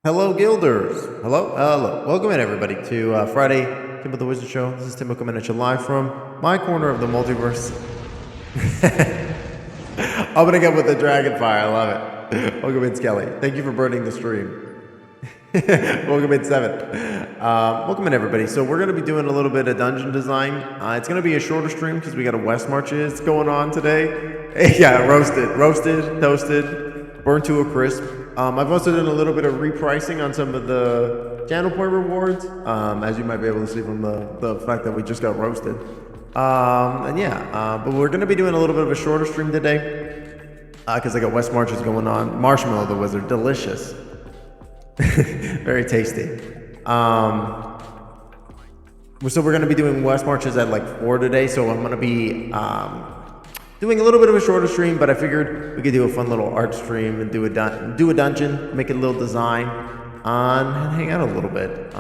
Hello, Guilders. Hello. Welcome in, everybody, to Friday, Tim with the Wizard Show. This is Tim Miniature live from my corner of the multiverse. Opening up with the Dragonfire. I love it. Welcome in, Skelly. Thank you for burning the stream. Welcome in, Seven. Welcome in, everybody. So we're going to be doing a little bit of dungeon design. It's going to be a shorter stream because we got a West Marches going on today. Yeah, roasted, toasted, burnt to a crisp. I've also done a little bit of repricing on some of the channel point rewards, as you might be able to see from the fact that we just got roasted. But we're going to be doing a little bit of a shorter stream today because I got West Marches going on. Marshmallow the Wizard, delicious. Very tasty. So we're going to be doing West Marches at like 4 today, so I'm going to be doing a little bit of a shorter stream, but I figured we could do a fun little art stream and do a dungeon, make it a little design, and hang out a little bit.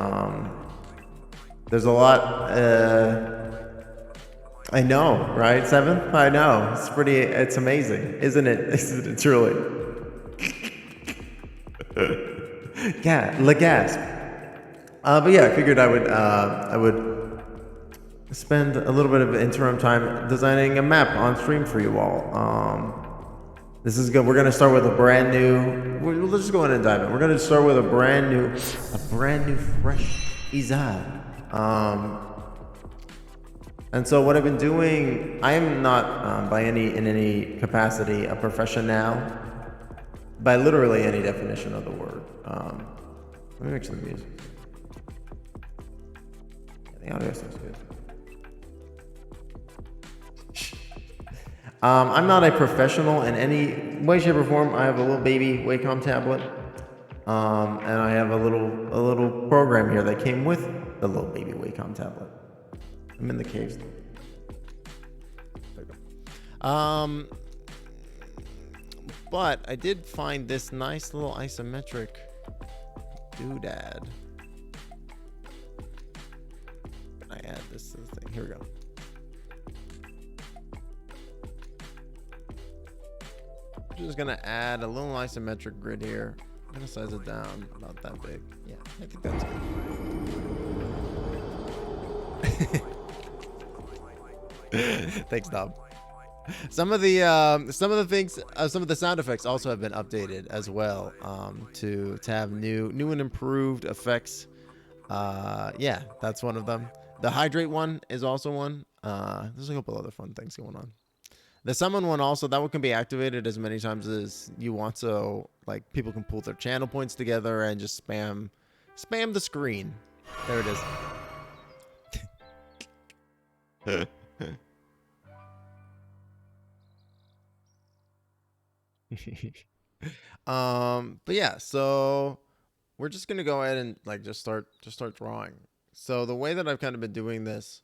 There's a lot. I know, right, Seven? I know. It's amazing, isn't it? Isn't it truly? Yeah, the gasp. But yeah, I figured I would spend a little bit of interim time designing a map on stream for you all. This is good. We're gonna start with a brand new. Let's just go ahead and dive in. We're gonna start with a brand new fresh Izad. And so what I've been doing, I am not in any capacity a professional, by literally any definition of the word. Let me mix the music. Yeah, the audio sounds good. I'm not a professional in any way, shape, or form. I have a little baby Wacom tablet, and I have a little program here that came with the little baby Wacom tablet. I'm in the caves. There we go. But I did find this nice little isometric doodad. I add this to the thing. Here we go. I'm just gonna add a little isometric grid here. I'm gonna size it down about that big. Yeah, I think that's good. Thanks, Dom. Some of the sound effects also have been updated as well, to have new and improved effects. Yeah, that's one of them. The hydrate one is also one. There's a couple other fun things going on. The summon one also, that one can be activated as many times as you want, so like people can pull their channel points together and just spam the screen. There it is. But yeah, so we're just gonna go ahead and like just start drawing. So the way that I've kind of been doing this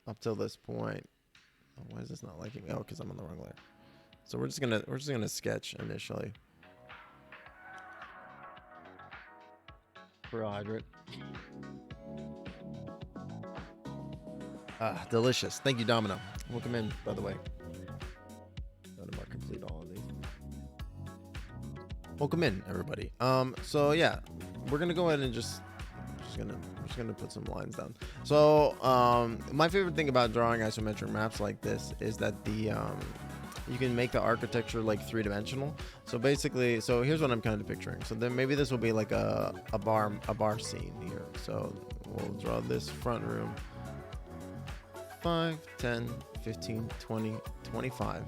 up till this point. Oh, why is this not liking me? Oh, because I'm on the wrong layer. So we're just gonna sketch initially. Hydrate. Ah, delicious. Thank you, Domino. Welcome in, by the way. Let him complete all of these. Welcome in, everybody. So yeah, we're gonna go ahead and just gonna put some lines down. So my favorite thing about drawing isometric maps like this is that you can make the architecture like three-dimensional. So basically, here's what I'm kind of picturing. So then maybe this will be like a bar scene here. So we'll draw this front room. 5, 10, 15, 20, 25.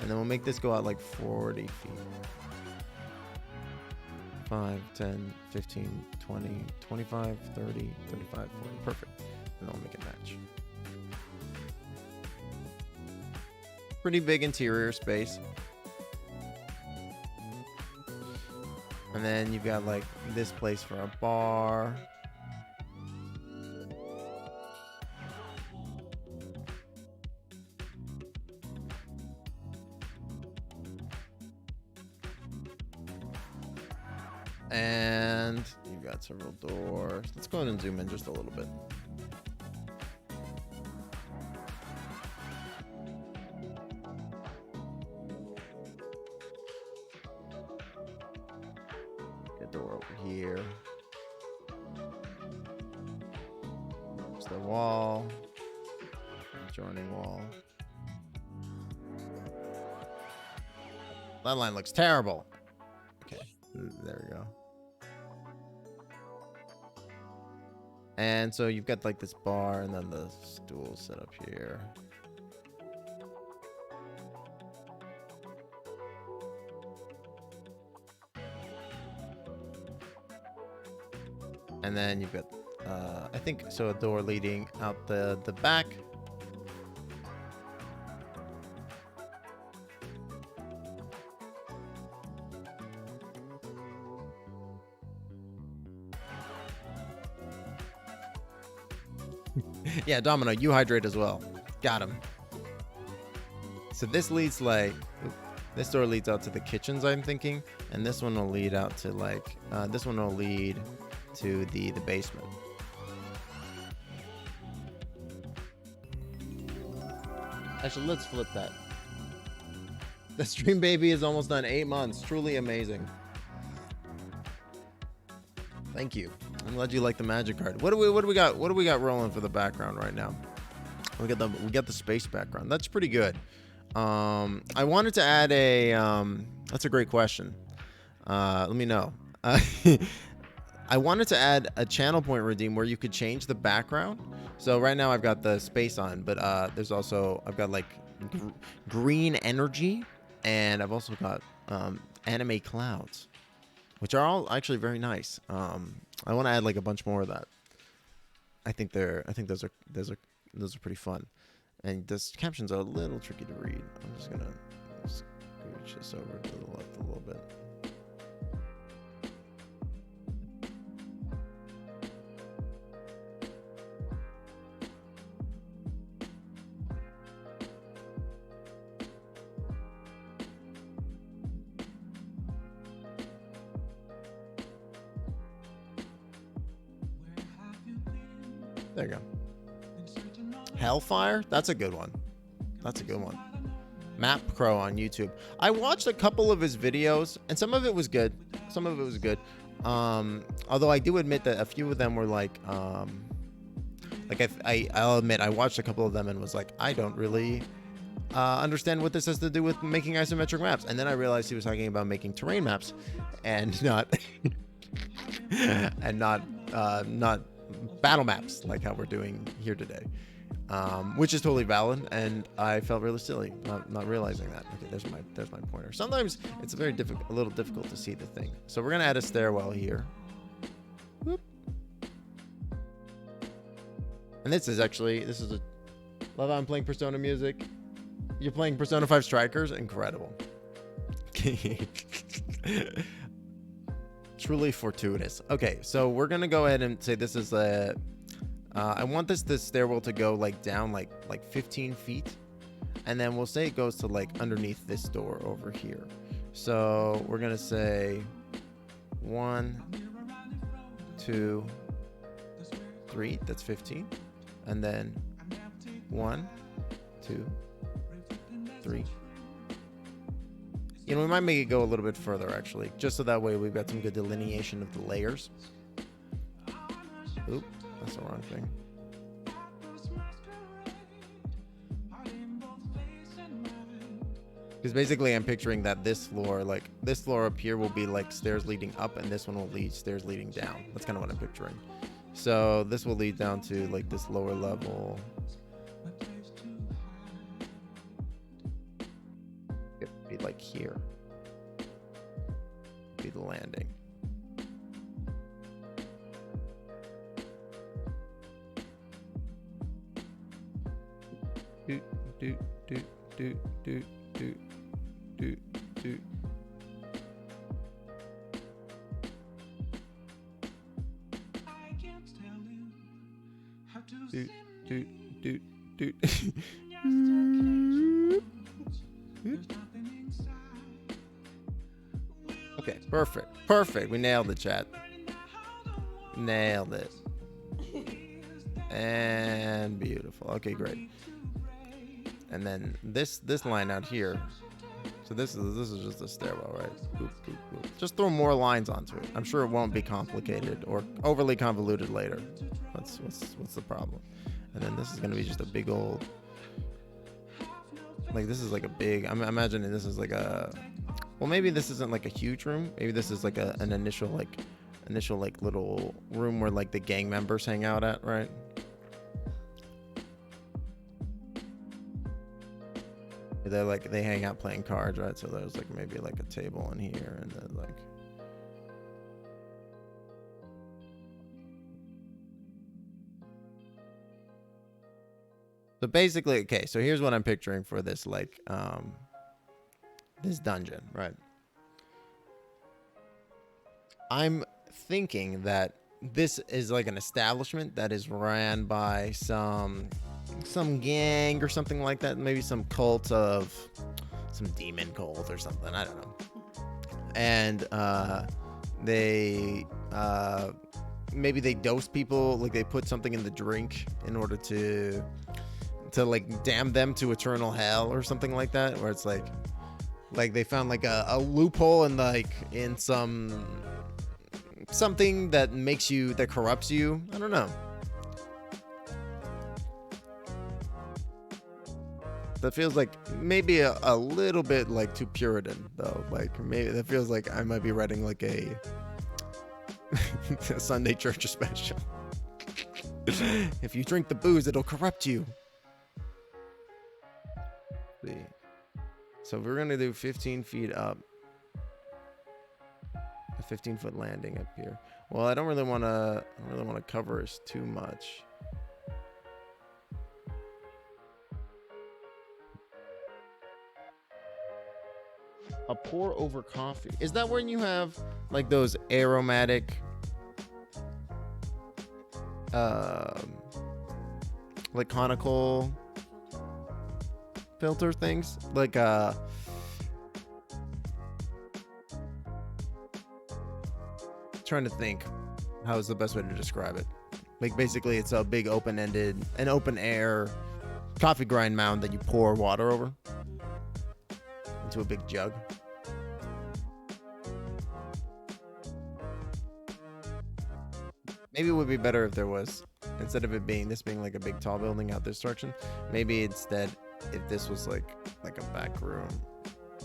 And then we'll make this go out like 40 feet. 5, 10, 15, 20, 25, 30, 35, 40. Perfect. And then we'll make it match. Pretty big interior space. And then you've got like this place for a bar. And you've got several doors. Let's go ahead and zoom in just a little bit. over here. There's the wall. Joining wall. That line looks terrible. Okay, there we go. And so you've got like this bar and then the stool set up here. And then you've got, I think, so a door leading out the back. Yeah, Domino, you hydrate as well. Got him. So this leads like, this door leads out to the kitchens, I'm thinking, and this one will lead out to like, this one will lead to the basement. Actually, let's flip that. The stream baby is almost done. 8 months. Truly amazing. Thank you. I'm glad you like the magic card. What do we got? What do we got rolling for the background right now? We got the space background. That's pretty good. I wanted to add a. That's a great question. Let me know. I wanted to add a channel point redeem where you could change the background. So right now I've got the space on, but there's also I've got like green energy, and I've also got anime clouds, which are all actually very nice. I want to add like a bunch more of that. I think those are pretty fun. And this captions are a little tricky to read. I'm just gonna scooch this over to the left a little bit. There you go. Hellfire? That's a good one. That's a good one. Map Crow on YouTube. I watched a couple of his videos, and some of it was good. Some of it was good. Although I do admit that a few of them were like I'll admit I watched a couple of them and was like, I don't really understand what this has to do with making isometric maps. And then I realized he was talking about making terrain maps, and not not battle maps like how we're doing here today, which is totally valid, and I felt really silly not realizing that. Okay, there's my pointer. Sometimes it's a little difficult to see the thing. So we're gonna add a stairwell here. Whoop. And this is a love. I'm playing Persona music. You're playing Persona 5 Strikers. Incredible. Truly fortuitous. Okay, so we're gonna go ahead and say this is a. I want this stairwell to go like down like 15 feet, and then we'll say it goes to like underneath this door over here. So we're gonna say 1, 2, 3. That's 15, and then 1, 2, 3. You know, we might make it go a little bit further, actually, just so that way we've got some good delineation of the layers. Oop, that's the wrong thing. Because basically I'm picturing that this floor up here will be like stairs leading up, and this one will lead stairs leading down. That's kind of what I'm picturing. So this will lead down to like this lower level. Be like here. Be the landing. Doot doot doot doot doot doot doot doot. Doot doot doot doot. Okay, perfect. We nailed it, chat. Nailed it. And beautiful. Okay, great. And then this line out here So this is just a stairwell, right? Boop, boop, boop. Just throw more lines onto it. I'm sure it won't be complicated or overly convoluted later. What's the problem? And then this is gonna be just a big old, like this is like a big. I'm imagining this is like a, well maybe this isn't like a huge room. Maybe this is like an initial like little room where like the gang members hang out at, right? They're like, they hang out playing cards, right? So there's like maybe like a table in here, and then like, so basically, okay, so here's what I'm picturing for this like this dungeon, right? I'm thinking that this is like an establishment that is ran by some gang or something like that, maybe some cult of some demon cult or something, I don't know. And they maybe they dose people, like they put something in the drink in order to like damn them to eternal hell or something like that, where it's like they found like a loophole in like in something that makes you, that corrupts you, I don't know. That feels like maybe a little bit like too Puritan though. Like maybe that feels like I might be writing like a Sunday church special. If you drink the booze, it'll corrupt you. See. So we're gonna do 15 feet up. A 15-foot landing up here. Well, I don't really want to cover us too much. A pour over coffee. Is that when you have like those aromatic like conical filter things? Like trying to think how is the best way to describe it. Like basically it's a big open-ended, an open air coffee grind mound that you pour water over into a big jug. Maybe it would be better if there was, instead of it being this being like a big tall building out this direction, maybe instead if this was like a back room,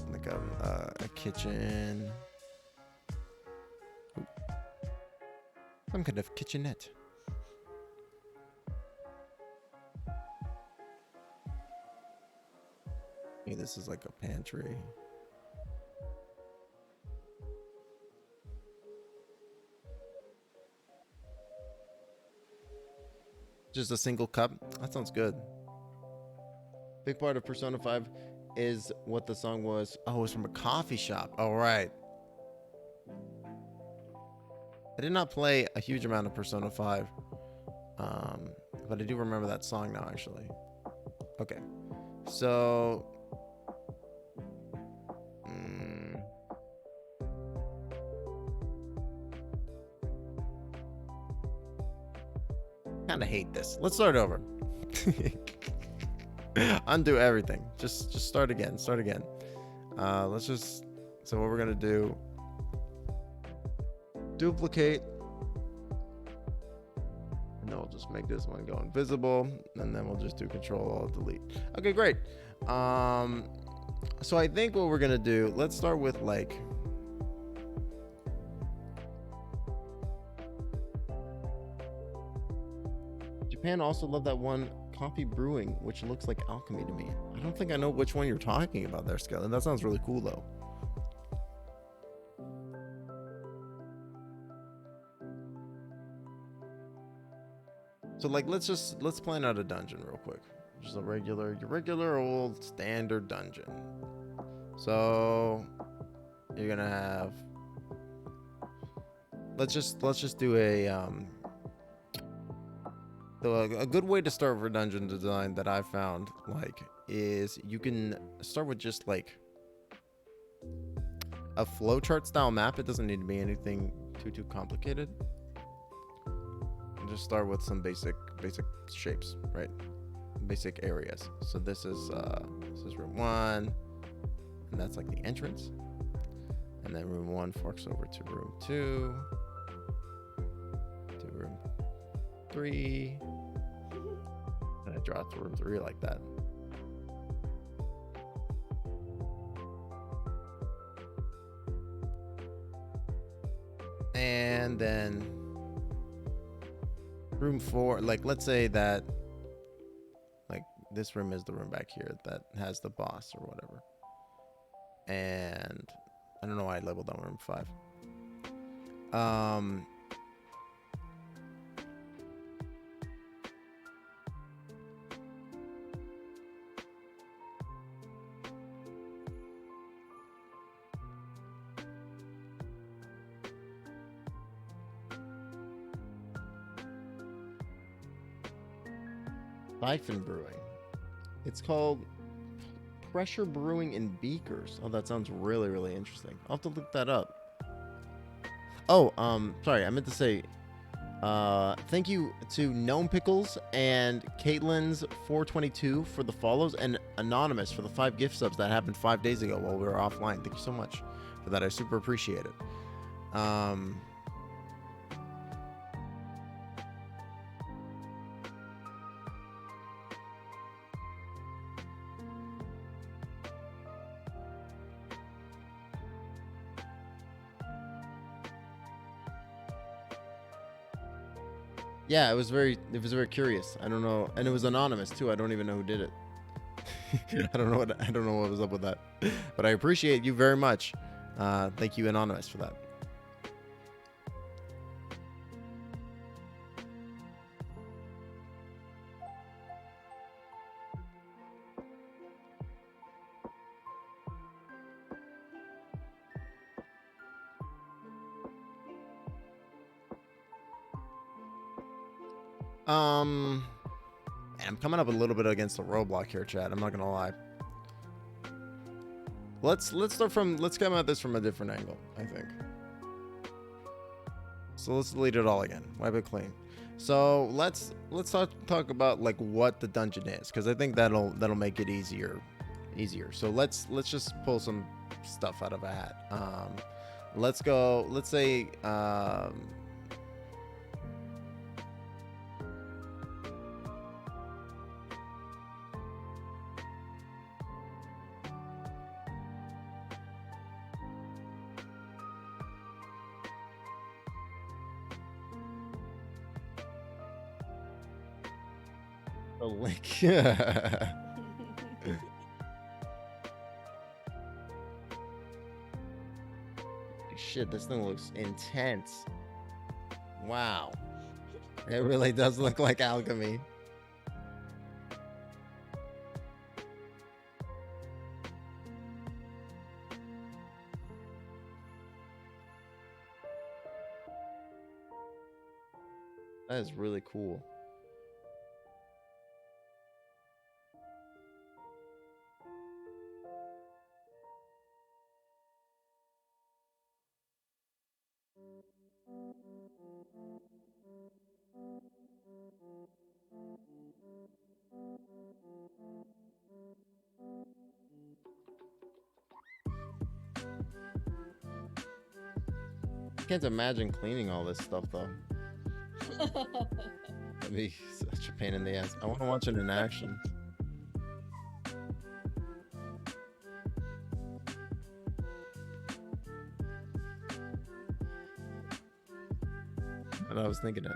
like a kitchen, some kind of kitchenette. Maybe this is like a pantry. Just a single cup. That sounds good. Big part of Persona 5 is what the song was. Oh, it's from a coffee shop. All right. I did not play a huge amount of Persona 5, but I do remember that song now, actually. Okay, so kind of hate this. Let's start over. Undo everything. Just start again. Start again. Let's just. So what we're gonna do? Duplicate, and then we'll just make this one go invisible, and then we'll just do Control-Alt-Delete. Okay, great. So I think what we're gonna do, let's start with like, Japan also loved that one coffee brewing, which looks like alchemy to me. I don't think I know which one you're talking about there, Skeleton. That sounds really cool though. So like let's plan out a dungeon real quick. Just your regular old standard dungeon. So you're gonna have, let's just do a good way to start for dungeon design that I found like is you can start with just like a flowchart style map. It doesn't need to be anything too complicated. Just start with some basic shapes, right? Basic areas. So this is room 1, and that's like the entrance. And then room 1 forks over to room 2, to room 3, and I draw it to room 3 like that. And then room 4, like let's say that like this room is the room back here that has the boss or whatever. And I don't know why I labeled that room 5. Siphon brewing. It's called pressure brewing in beakers. Oh, that sounds really, really interesting. I'll have to look that up. Oh, sorry, I meant to say thank you to Gnome Pickles and Caitlin's 422 for the follows, and Anonymous for the 5 gift subs that happened 5 days ago while we were offline. Thank you so much for that. I super appreciate it. Yeah, it was very curious. I don't know, and it was anonymous too. I don't even know who did it. I don't know what was up with that, but I appreciate you very much. Thank you, anonymous, for that. Man, I'm coming up a little bit against the roadblock here, chat. I'm not gonna lie. Let's come at this from a different angle, I think. So let's delete it all again. Wipe it clean. So let's talk about like what the dungeon is, because I think that'll make it easier. So let's just pull some stuff out of a hat. Let's say a link. Shit, this thing looks intense. Wow. It really does look like alchemy. That is really cool. I can't imagine cleaning all this stuff though. That'd be such a pain in the ass. I want to watch it in action. And I was thinking it.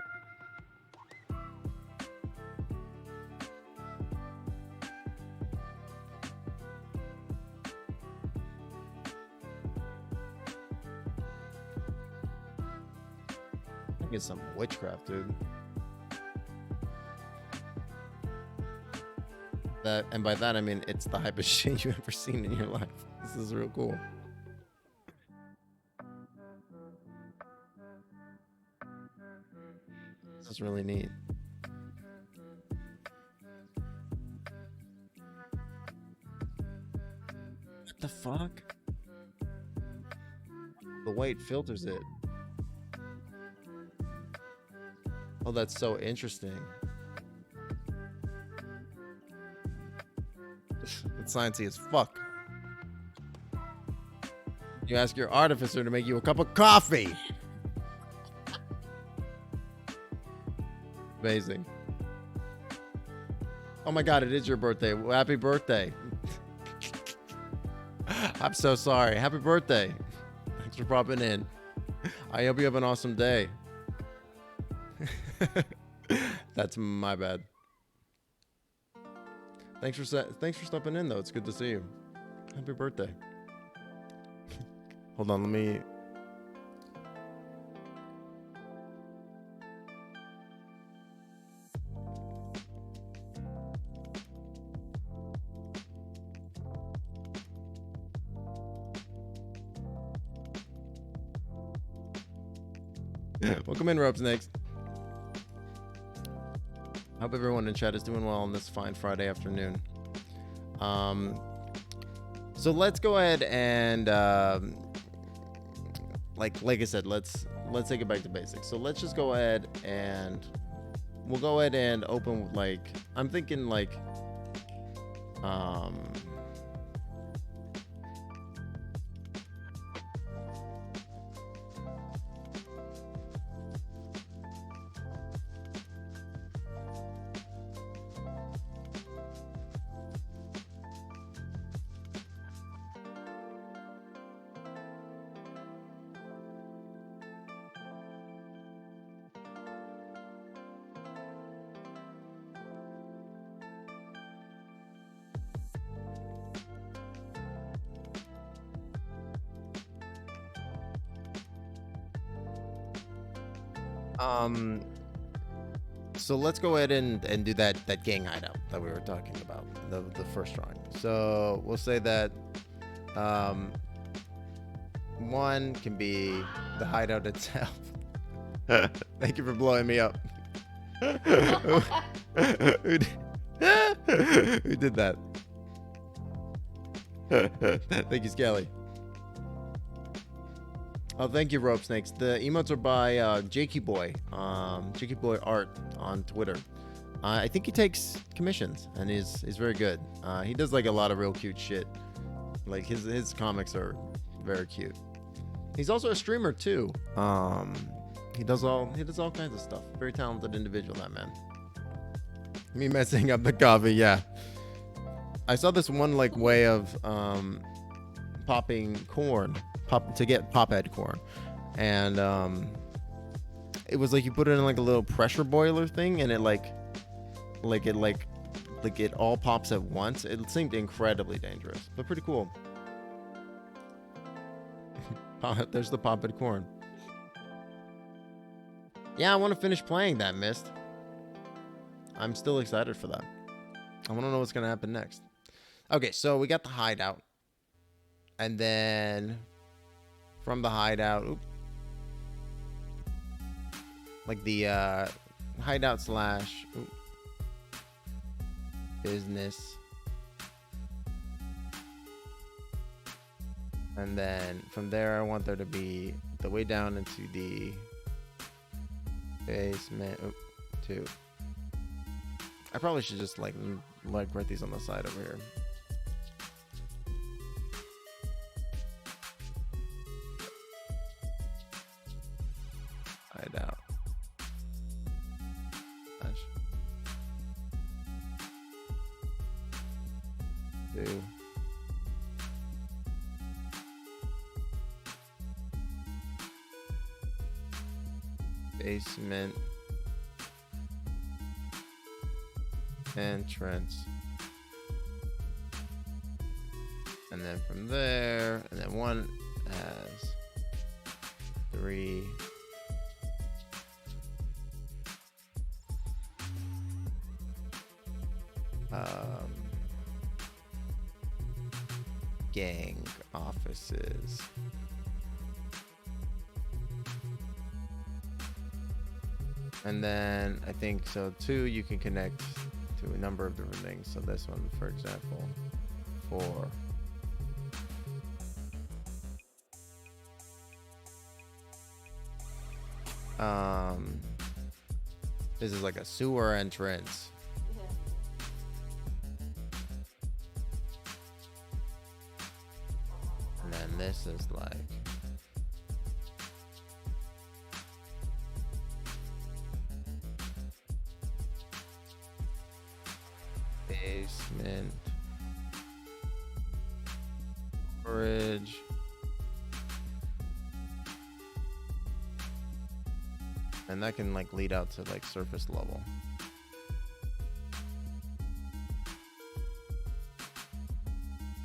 I think it's some witchcraft, dude. That, and by that I mean it's the hypest shit you've ever seen in your life. This is real cool. This is really neat. What the fuck? The white filters it. Oh, that's so interesting. It's sciencey as fuck. You ask your artificer to make you a cup of coffee. Amazing. Oh my God, it is your birthday. Well, happy birthday. I'm so sorry. Happy birthday. Thanks for popping in. I hope you have an awesome day. That's my bad. Thanks for stopping in though. It's good to see you. Happy birthday. Hold on, let me. Welcome in, Rope Snakes. Hope everyone in chat is doing well on this fine Friday afternoon. So let's go ahead and like I said, let's take it back to basics. So let's just go ahead and we'll go ahead and open like I'm thinking like so let's go ahead and do that gang hideout that we were talking about, the first drawing. So we'll say that one can be the hideout itself. Thank you for blowing me up. Who did that? Thank you, Skelly. Oh, thank you, Rope Snakes. The emotes are by Jakey Boy Art on Twitter. I think he takes commissions, and he's very good. He does like a lot of real cute shit. Like his comics are very cute. He's also a streamer too. He does all kinds of stuff. Very talented individual, that man. Me messing up the coffee, yeah. I saw this one like way of popping corn. To get pop-head corn, and it was like you put it in like a little pressure boiler thing, and it it all pops at once. It seemed incredibly dangerous, but pretty cool. There's the pop-head corn. Yeah, I want to finish playing that, Mist. I'm still excited for that. I want to know what's gonna happen next. Okay, so we got the hideout, and then from the hideout, like the hideout slash business, and then from there I want there to be the way down into the basement. Two. I probably should just like write these on the side over here. Hideout. Two. Basement. Entrance. And then from there, and then one has 3. Gang offices. And then I think so 2 you can connect to a number of different things. So this one, for example, 4. This is like a sewer entrance. And then this is like basement, bridge, and that can like lead out to like surface level.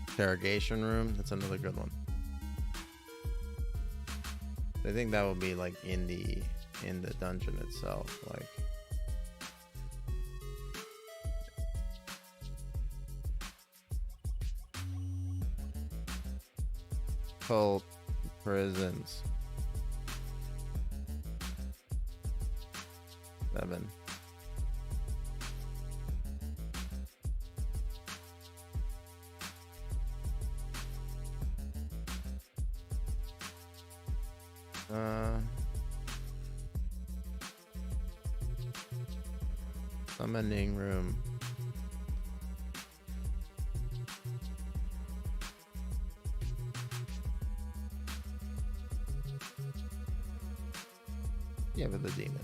Interrogation room, that's another good one. I think that will be like in the dungeon itself, like cult prisons. 7. Summoning room. Yeah, with the demons.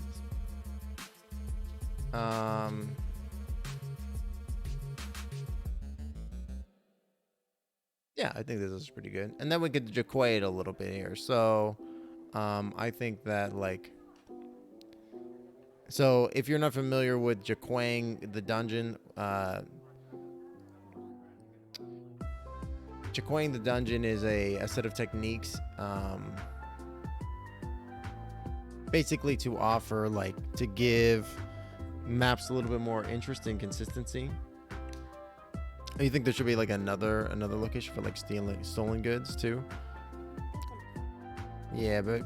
Yeah, I think this is pretty good. And then we could Jaquay it a little bit here. So, I think that like, so if you're not familiar with Jaquaying the dungeon, Jaquaying the dungeon is a set of techniques, basically to offer like to give maps a little bit more interest and consistency. You think there should be like another location for like stolen goods too? Yeah, but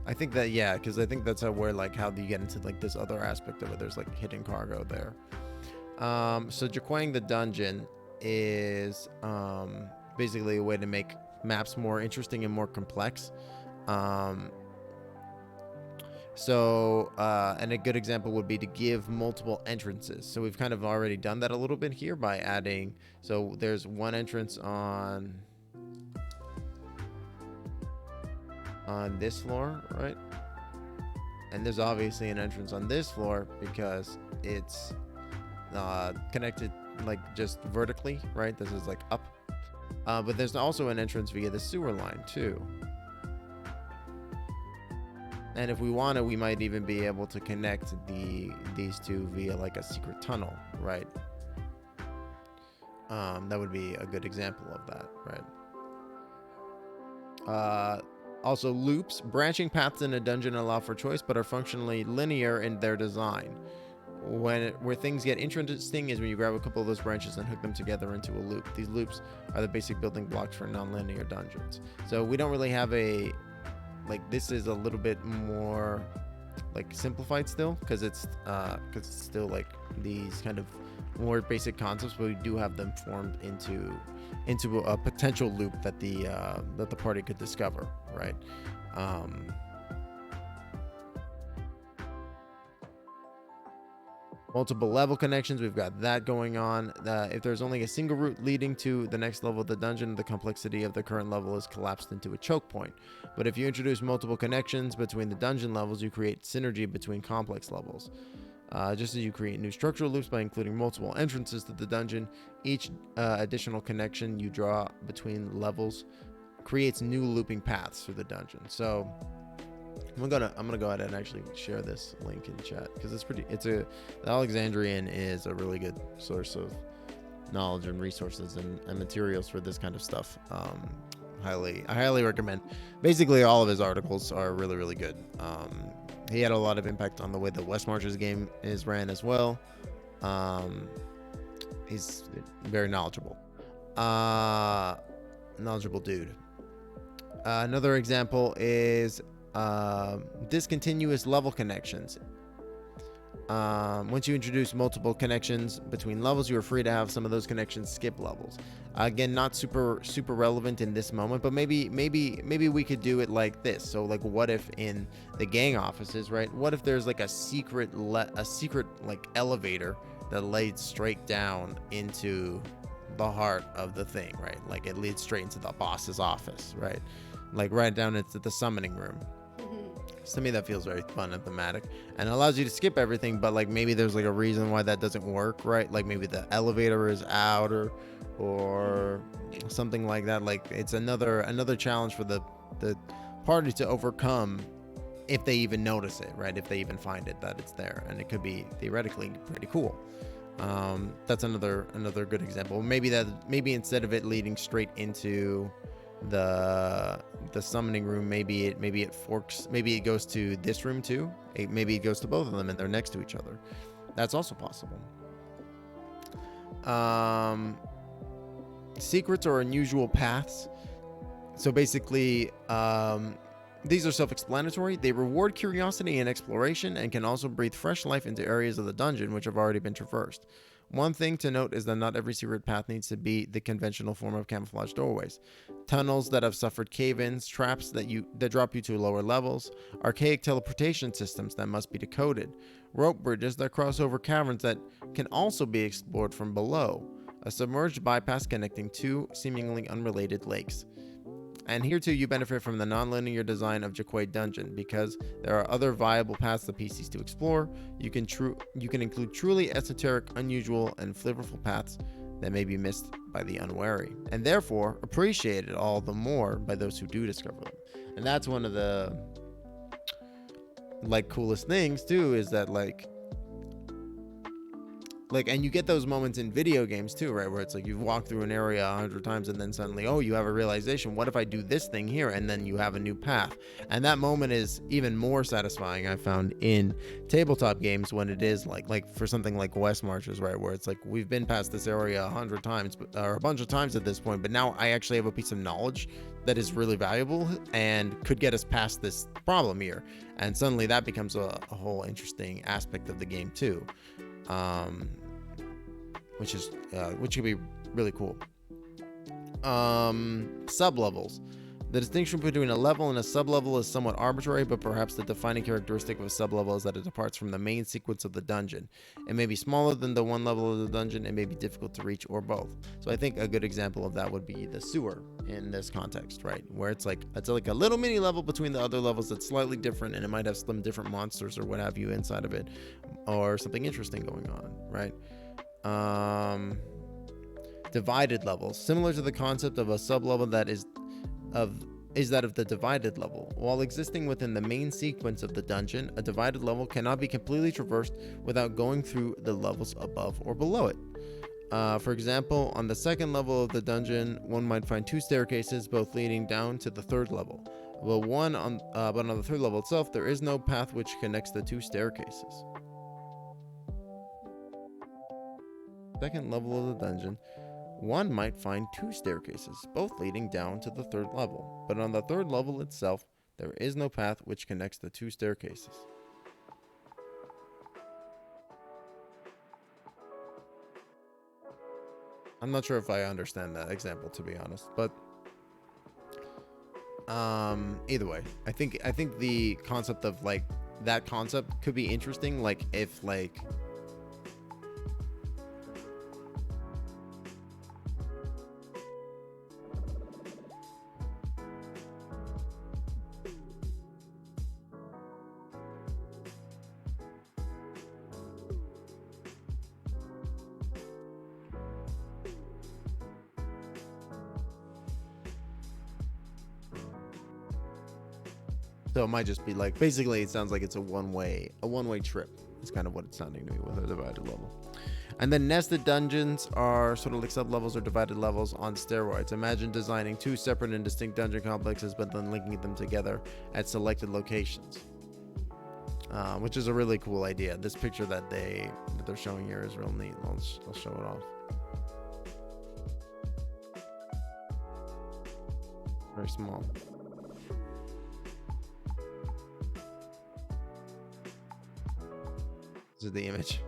I think that, yeah, because I think that's where like how you get into like this other aspect of it. There's like hidden cargo there. So Jaquaying the dungeon is basically a way to make maps more interesting and more complex. And a good example would be to give multiple entrances. So we've kind of already done that a little bit here by adding, so there's one entrance on this floor, right? And there's obviously an entrance on this floor because it's connected like just vertically, right? This is like up. But there's also an entrance via the sewer line too. And if we want to, we might even be able to connect these two via like a secret tunnel, right? That would be a good example of that, right? Also, loops. Branching paths in a dungeon allow for choice, but are functionally linear in their design. Where things get interesting is when you grab a couple of those branches and hook them together into a loop. These loops are the basic building blocks for non-linear dungeons. So we don't really have a... like this is a little bit more like simplified still because it's still like these kind of more basic concepts, but we do have them formed into a potential loop that the party could discover, right? Multiple level connections, we've got that going on. If there's only a single route leading to the next level of the dungeon, the complexity of the current level is collapsed into a choke point. But if you introduce multiple connections between the dungeon levels, you create synergy between complex levels. Just as you create new structural loops by including multiple entrances to the dungeon, each additional connection you draw between levels creates new looping paths through the dungeon. So I'm gonna go ahead and actually share this link in chat because the Alexandrian is a really good source of knowledge and resources and materials for this kind of stuff. I highly recommend. Basically, all of his articles are really, really good. He had a lot of impact on the way the West Marches game is ran as well. He's very knowledgeable. Knowledgeable dude. Another example is discontinuous level connections. Once you introduce multiple connections between levels, you are free to have some of those connections skip levels. Again, not super relevant in this moment, but maybe we could do it like this. So like, what if in the gang offices, right? What if there's like a secret like elevator that laid straight down into the heart of the thing, right? Like it leads straight into the boss's office, right? Like right down into the summoning room. So to me, that feels very fun and thematic, and allows you to skip everything. But like maybe there's like a reason why that doesn't work, right? Like maybe the elevator is out, or something like that. Like it's another challenge for the party to overcome, if they even notice it, right? If they even find it, that it's there, and it could be theoretically pretty cool. That's another good example. Maybe instead of it leading straight into the summoning room, maybe it forks, maybe it goes to this room too. Maybe it goes to both of them and they're next to each other. That's also possible. Secrets or unusual paths. So basically, these are self-explanatory. They reward curiosity and exploration, and can also breathe fresh life into areas of the dungeon which have already been traversed. One thing to note is that not every secret path needs to be the conventional form of camouflage doorways. Tunnels that have suffered cave-ins, traps that drop you to lower levels, archaic teleportation systems that must be decoded, rope bridges that cross over caverns that can also be explored from below, a submerged bypass connecting two seemingly unrelated lakes. And here too, you benefit from the non-linear design of Jaquaying Dungeon, because there are other viable paths to PCs to explore. You can include truly esoteric, unusual, and flavorful paths that may be missed by the unwary, and therefore appreciated all the more by those who do discover them. And that's one of the like coolest things too, is that like, and you get those moments in video games too, right? Where it's like you've walked through an area 100 times and then suddenly, oh, you have a realization. What if I do this thing here? And then you have a new path. And that moment is even more satisfying, I found, in tabletop games, when it is like for something like West Marches, right? Where it's like, we've been past this area 100 times, or a bunch of times at this point, but now I actually have a piece of knowledge that is really valuable and could get us past this problem here. And suddenly that becomes a whole interesting aspect of the game too. Which could be really cool. Sub-levels. The distinction between a level and a sub-level is somewhat arbitrary, but perhaps the defining characteristic of a sub-level is that it departs from the main sequence of the dungeon. It may be smaller than the one level of the dungeon, it may be difficult to reach, or both. So I think a good example of that would be the sewer in this context, right? Where it's like a little mini level between the other levels that's slightly different, and it might have some different monsters or what have you inside of it, or something interesting going on, right? Divided levels, similar to the concept of a sub-level that is that of the divided level. While existing within the main sequence of the dungeon, a divided level cannot be completely traversed without going through the levels above or below it. For example, on the second level of the dungeon, one might find two staircases, both leading down to the third level. But on the third level itself, there is no path which connects the two staircases. Second level of the dungeon, one might find two staircases, both leading down to the third level. But on the third level itself, there is no path which connects the two staircases. I'm not sure if I understand that example, to be honest, but either way, I think the concept of like that concept could be interesting, like if like so it might just be like, basically it sounds like it's a one-way trip. It's kind of what it's sounding to me with a divided level. And then nested dungeons are sort of like sub-levels or divided levels on steroids. Imagine designing two separate and distinct dungeon complexes, but then linking them together at selected locations, which is a really cool idea. This picture that they're showing here is real neat. I'll show it off. Very small. This is the image.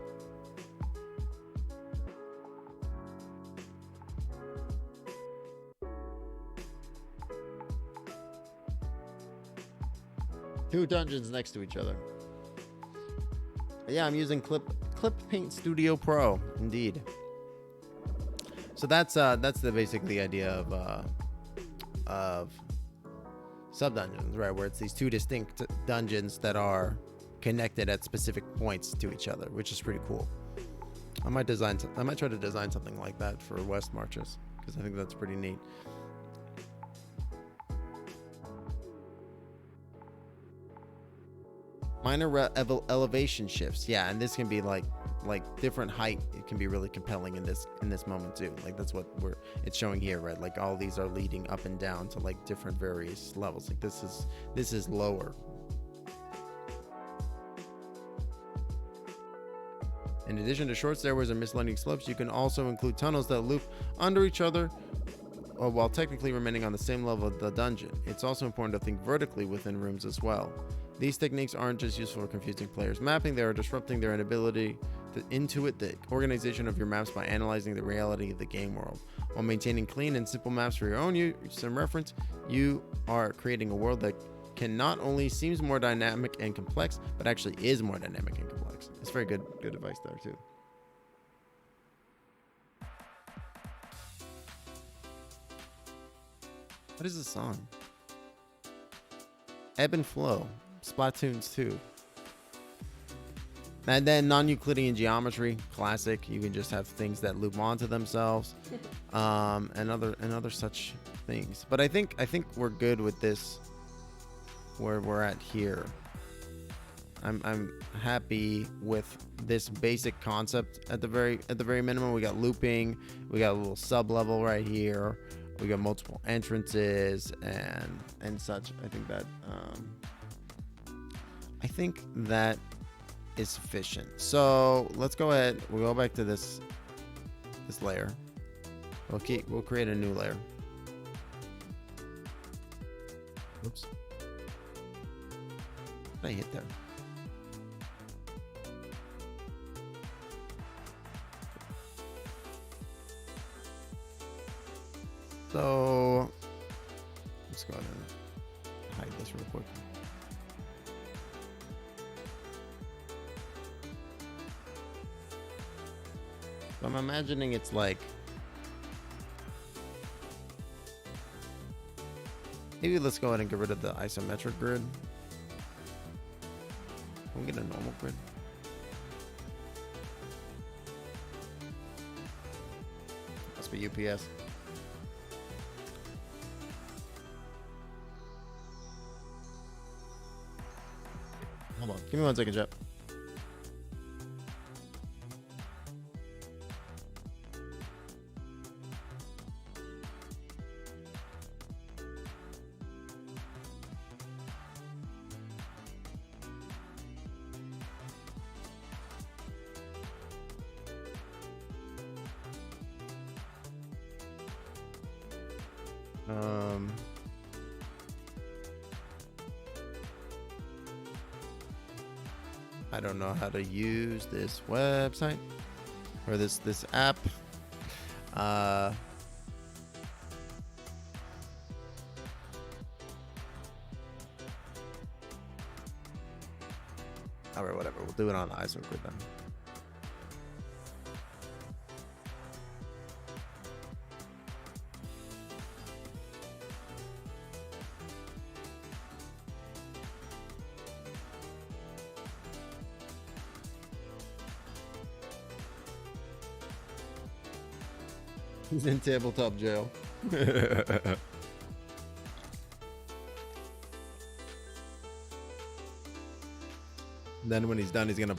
Two dungeons next to each other. Yeah, I'm using Clip Paint Studio Pro, indeed. So that's the basically idea of sub dungeons, right? Where it's these two distinct dungeons that are connected at specific points to each other, which is pretty cool. I might try to design something like that for West Marches, because I think that's pretty neat. Minor elevation shifts, yeah, and this can be like different height. It can be really compelling in this moment too. Like that's what it's showing here, right? Like all these are leading up and down to like different various levels. Like this is lower. In addition to short stairways and mislinear slopes, you can also include tunnels that loop under each other while technically remaining on the same level of the dungeon. It's also important to think vertically within rooms as well. These techniques aren't just useful for confusing players' mapping, they are disrupting their inability to intuit the organization of your maps by analyzing the reality of the game world. While maintaining clean and simple maps for your own use and reference, you are creating a world that can not only seems more dynamic and complex, but actually is more dynamic and complex. It's very good advice there too. What is this song? Ebb and Flow, Splatoons 2. And then non-Euclidean geometry, classic. You can just have things that loop onto themselves, and other such things. But I think we're good with this. Where we're at here. I'm happy with this basic concept at the very minimum. We got looping, we got a little sub level right here, we got multiple entrances and such. I think that is sufficient. So let's go ahead, we'll go back to this layer. We'll create a new layer. Oops. What did I hit there? So let's go ahead and hide this real quick. So I'm imagining it's like, maybe let's go ahead and get rid of the isometric grid. Can we get a normal grid? Must be UPS. Hold on. Give me 1 second, Jeff. I don't know how to use this website or this app. All right, whatever. We'll do it on the ISO grid then. He's in tabletop jail. Then when he's done, he's gonna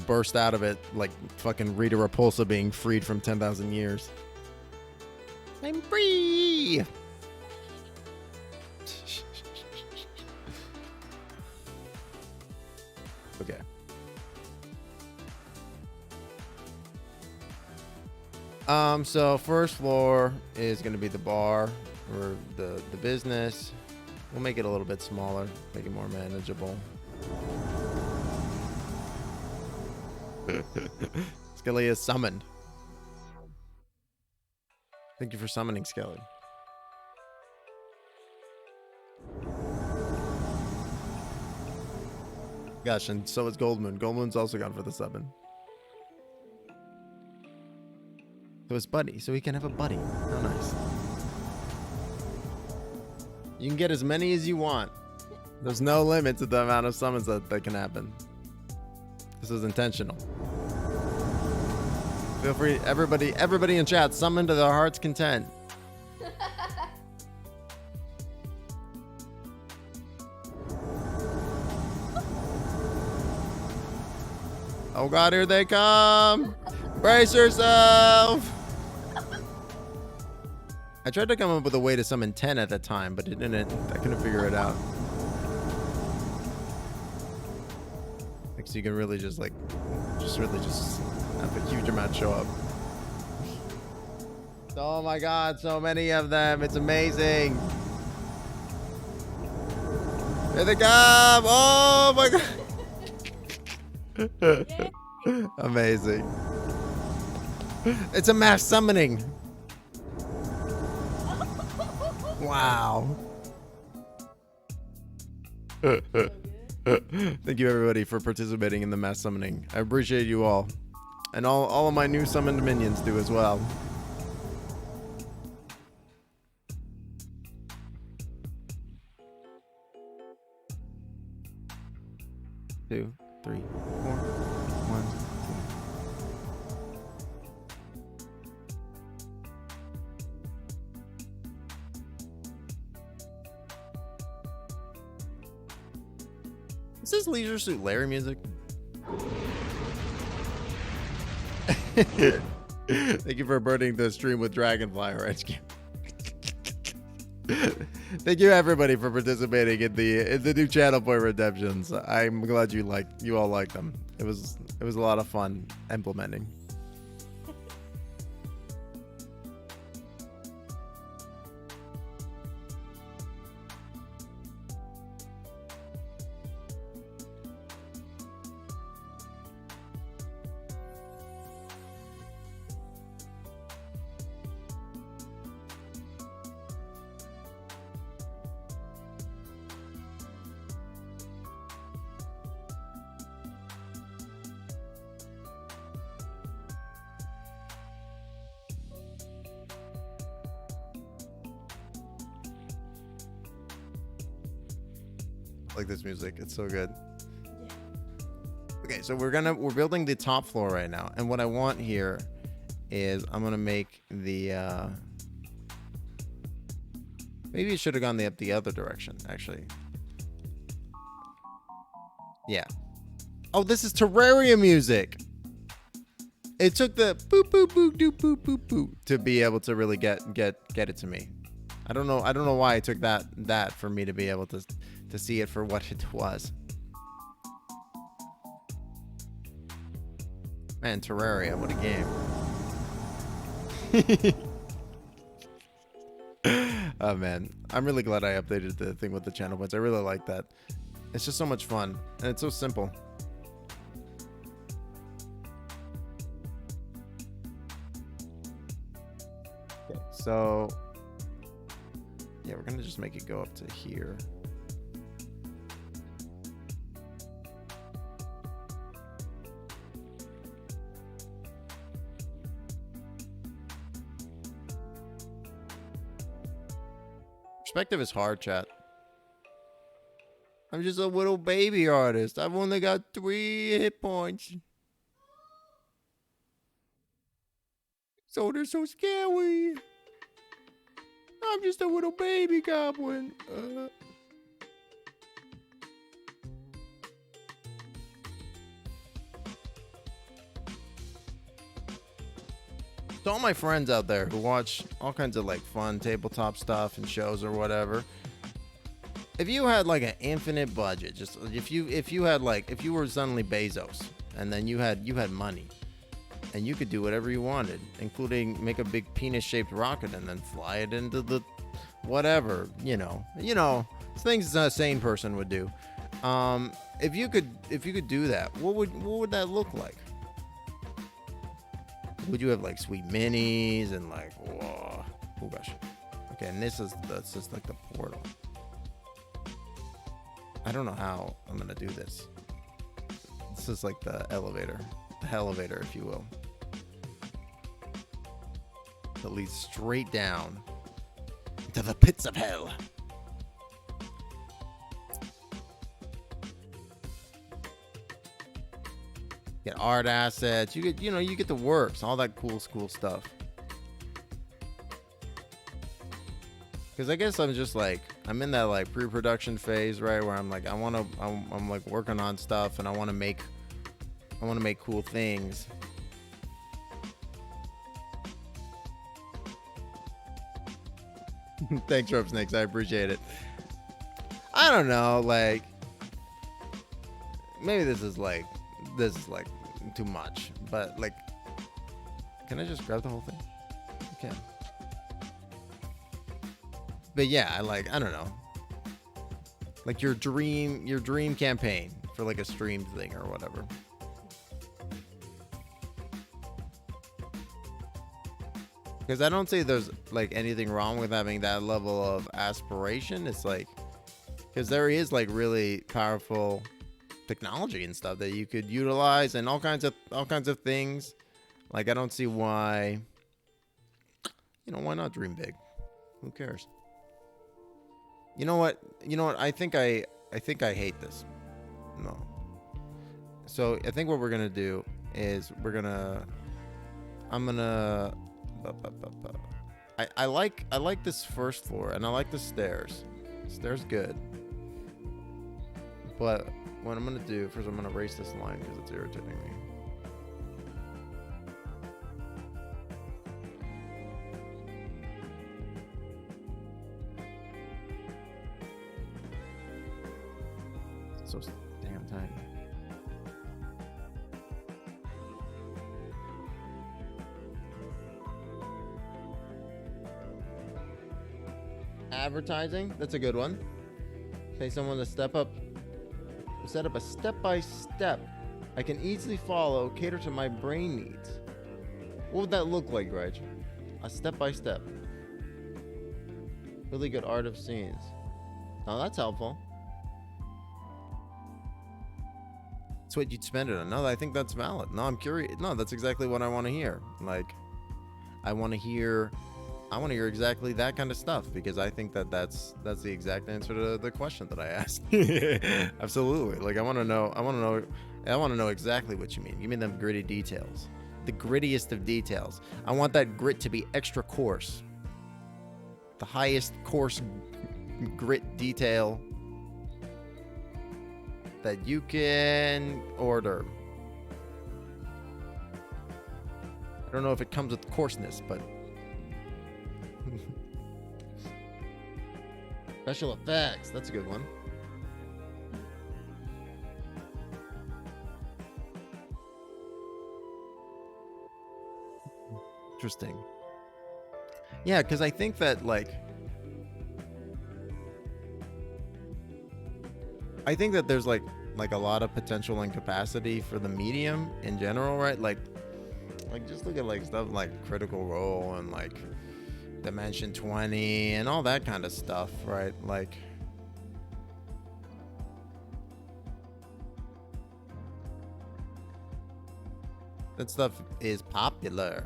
burst out of it like fucking Rita Repulsa being freed from 10,000 years. I'm free! Okay. So first floor is going to be the bar or the business. We'll make it a little bit smaller, make it more manageable. Skelly is summoned. Thank you for summoning Skelly. Gosh, and so is Goldmoon. Goldmoon's also gone for the summon. to his buddy, so he can have a buddy. How nice. You can get as many as you want. There's no limit to the amount of summons that can happen. This is intentional. Feel free, everybody in chat, summon to their heart's content. Oh God, here they come! Brace yourself! I tried to come up with a way to summon 10 at a time, but it didn't. I couldn't figure it out. Like, so you can really just like, really just have a huge amount show up. Oh my God, so many of them! It's amazing. Here they come! Oh my God! Amazing. It's a mass summoning. Wow. Thank you everybody for participating in the mass summoning. I appreciate you all. And all of my new summoned minions do as well. Two, three, four, one, two. Is this Leisure Suit Larry music? Thank you for burning the stream with Dragonfly Rescue. Thank you everybody for participating in the new channel point redemptions. I'm glad you all like them. It was a lot of fun implementing. Like this music, it's so good. Okay, so we're building the top floor right now, and what I want here is I'm gonna make the maybe it should have gone the other direction actually. Yeah. Oh, this is Terraria music. It took the boop boop boop doop boop boop boop to be able to really get it to me. I don't know why it took that for me to be able to see it for what it was. Man, Terraria, what a game. Oh man, I'm really glad I updated the thing with the channel points. I really like that. It's just so much fun, and it's so simple. Okay, so yeah, we're gonna just make it go up to here. Perspective is hard, chat. I'm just a little baby artist. I've only got 3 hit points. So they're so scary. I'm just a little baby goblin. To all my friends out there who watch all kinds of like fun tabletop stuff and shows or whatever, if you had like an infinite budget, just if you were suddenly Bezos and then you had money and you could do whatever you wanted, including make a big penis shaped rocket and then fly it into the whatever, you know things a sane person would do. If you could do that, what would that look like? Would you have like sweet minis and like, whoa, oh gosh. Okay, and that's just like the portal. I don't know how I'm gonna do this. This is like the elevator, if you will. that leads straight down to the pits of hell. Get art assets. You get, you get the works, all that cool stuff. Because I guess I'm just like, I'm in that like pre-production phase, right, where I'm like, I'm like working on stuff, and I want to make cool things. Thanks, Rope Snakes. I appreciate it. I don't know, like, maybe this is like too much, but like, can I just grab the whole thing? Okay. But yeah, I don't know, like your dream campaign for like a stream thing or whatever. Because I don't say there's like anything wrong with having that level of aspiration. It's like, because there is like really powerful technology and stuff that you could utilize, and all kinds of things. Like, I don't see why, why not dream big? Who cares? You know what? I think I hate this. No. So I think what we're gonna do is I like this first floor, and I like the stairs. Stairs good. But what I'm gonna do first, I'm gonna erase this line because it's irritating me. It's so damn tiny. Advertising, that's a good one. Pay someone to set up a step-by-step I can easily follow, cater to my brain needs. What would that look like, Reg? A step-by-step. Really good art of scenes. Oh, that's helpful. That's what you'd spend it on. No, I think that's valid. No, I'm curious. No, that's exactly what I want to hear. Like, I want to hear exactly that kind of stuff, because I think that's the exact answer to the question that I asked. Absolutely. Like, I want to know exactly what you mean. You mean them gritty details, the grittiest of details. I want that grit to be extra coarse, the highest coarse grit detail that you can order. I don't know if it comes with coarseness, but special effects, that's a good one. Interesting. Yeah, because I think that there's like a lot of potential and capacity for the medium in general, right? Like just look at like stuff like Critical Role and like Dimension 20 and all that kind of stuff, right? Like, that stuff is popular.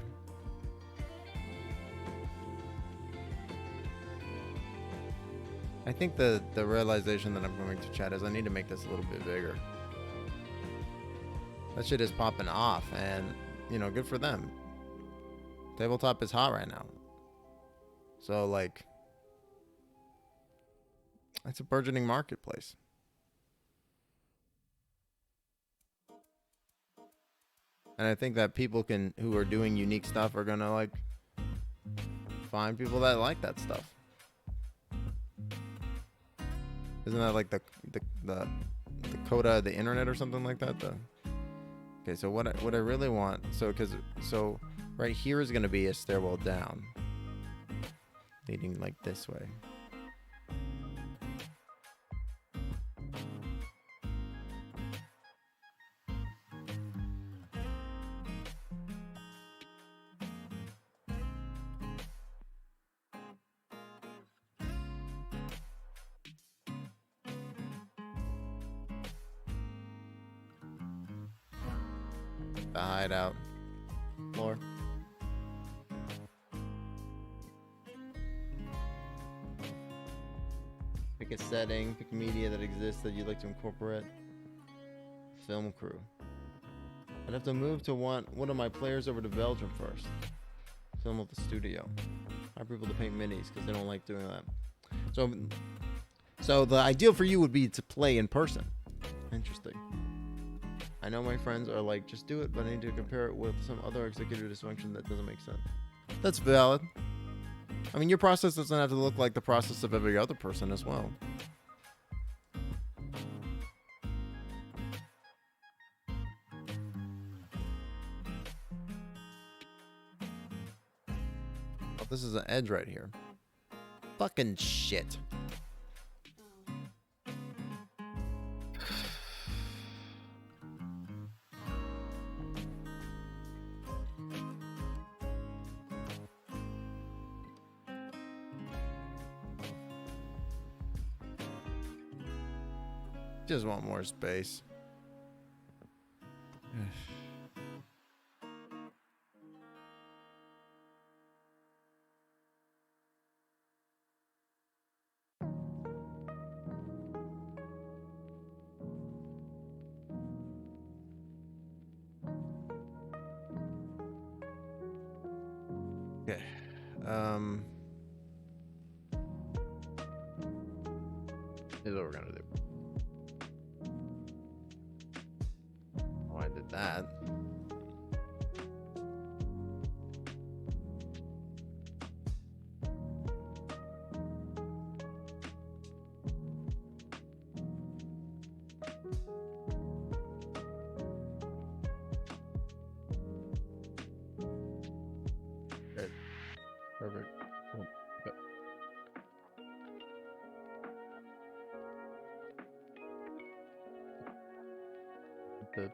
I think the realization that I'm coming to, chat, is I need to make this a little bit bigger. That shit is popping off, and good for them. Tabletop is hot right now. So like, it's a burgeoning marketplace. And I think that people who are doing unique stuff are gonna like find people that like that stuff. Isn't that like the coda of the internet or something like that? Okay, so what I really want, so right here is gonna be a stairwell down, leading like this way. The hideout floor. Pick a setting, pick media that exists that you'd like to incorporate. Film crew. I'd have to move to one of my players over to Belgium first. Film at the studio. Hire people to paint minis because they don't like doing that. So the ideal for you would be to play in person. Interesting. I know my friends are like, just do it, but I need to compare it with some other executive dysfunction that doesn't make sense. That's valid. I mean, your process doesn't have to look like the process of every other person as well. Oh, this is an edge right here. Fucking shit. Just want more space. Okay. Here's what we're gonna do. Oh, I did that. Good. Perfect. Cool. Okay. Good.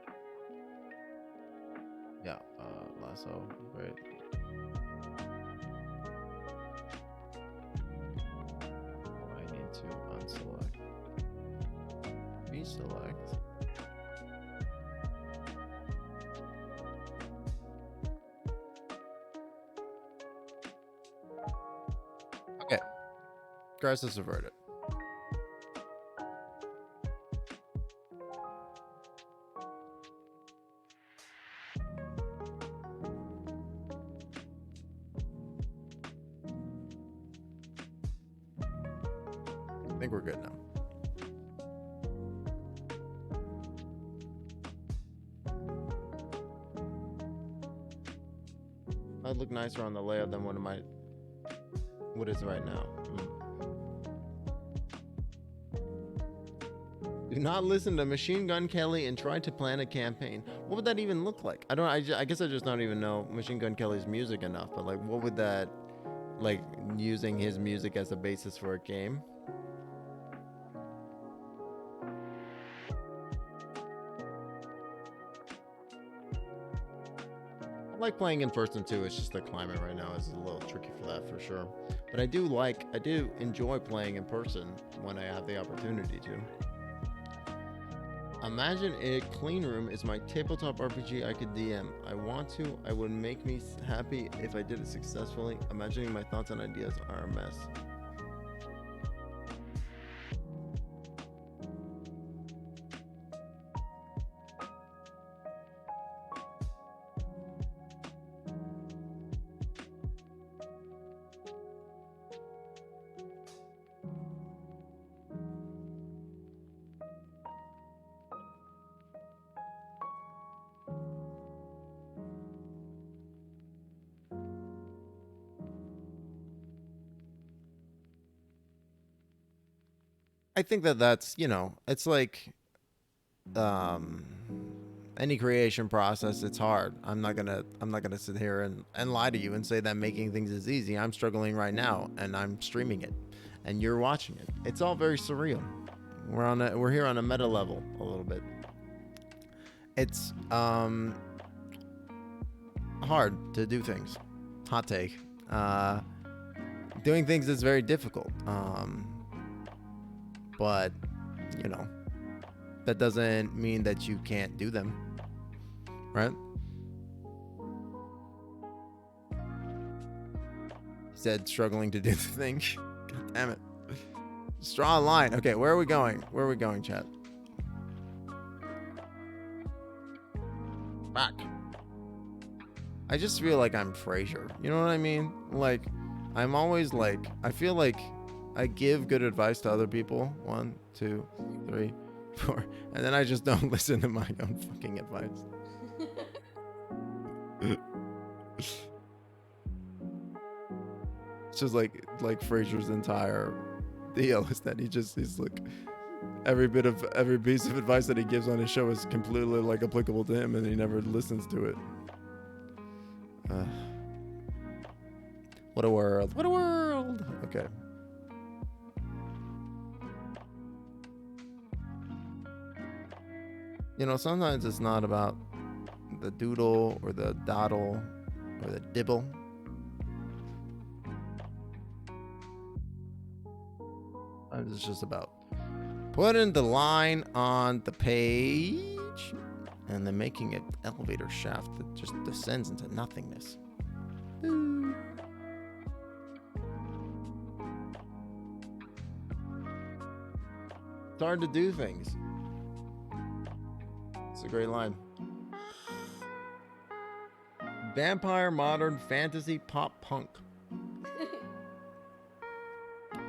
Yeah, lasso, great. Oh, I need to unselect. Reselect. Okay. Crisis averted. I think we're good now. I'd look nicer on the layout than what is right now. Do not listen to Machine Gun Kelly and try to plan a campaign. What would that even look like? I guess I just don't even know Machine Gun Kelly's music enough, but like, what would that, like, using his music as a basis for a game? I like playing in person too. It's just the climate right now is a little tricky for that for sure. But I do enjoy playing in person when I have the opportunity to. Imagine a clean room is my tabletop RPG I could DM. I would make me happy if I did it successfully. Imagining my thoughts and ideas are a mess. I think that's, it's like um any creation process, it's hard. I'm not gonna sit here and lie to you and say that making things is easy. I'm struggling right now and I'm streaming it and you're watching it. It's all very surreal. We're here on a meta level a little bit. It's hard to do things. Hot take. Doing things is very difficult. But that doesn't mean that you can't do them, right? He said struggling to do the thing. God damn it. Just draw a line. Okay, where are we going? Where are we going, chat? Back. I just feel like I'm Frasier. You know what I mean? Like, I'm always like, I feel like I give good advice to other people. 1, 2, 3, 4. And then I just don't listen to my own fucking advice. It's just like Frasier's entire deal is that he's like every piece of advice that he gives on his show is completely like applicable to him, and he never listens to it. What a world! What a world! Okay. You know, sometimes it's not about the doodle or the doddle or the dibble. It's just about putting the line on the page and then making an elevator shaft that just descends into nothingness. It's hard to do things. It's a great line. Vampire, modern, fantasy, pop, punk.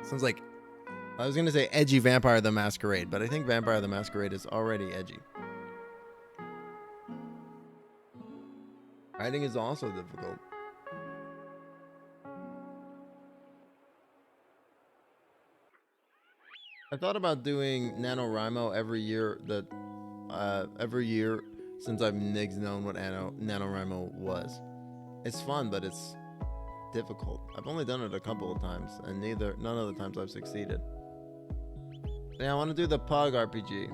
Sounds like, I was going to say edgy Vampire the Masquerade, but I think Vampire the Masquerade is already edgy. Writing is also difficult. I thought about doing NaNoWriMo every year since I've known what NaNoWriMo was. It's fun, but it's difficult. I've only done it a couple of times, and none of the times I've succeeded. Yeah, I want to do the Pug RPG.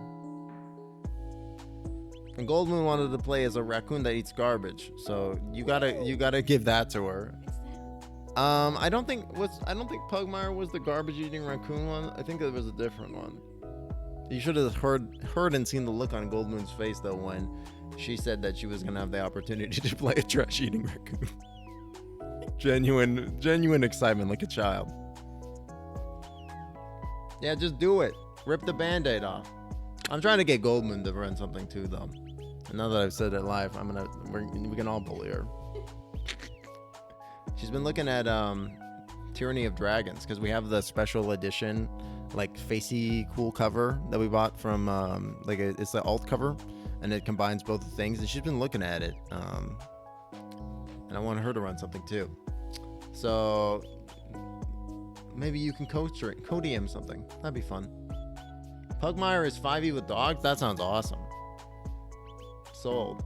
And Goldmoon wanted to play as a raccoon that eats garbage, so you gotta give that to her. I don't think Pugmire was the garbage eating raccoon one. I think it was a different one. You should have heard and seen the look on Goldmoon's face though when she said that she was gonna have the opportunity to play a trash eating raccoon. Genuine excitement, like a child. Yeah, just do it. Rip the band-aid off. I'm trying to get Goldmoon to run something too, though. And now that I've said it live, we can all bully her. She's been looking at Tyranny of Dragons because we have the special edition, like facey cool cover that we bought from it's the alt cover, and it combines both things. And she's been looking at it, and I want her to run something too. So maybe you can co-DM something. That'd be fun. Pugmire is 5e with dogs? That sounds awesome. Sold.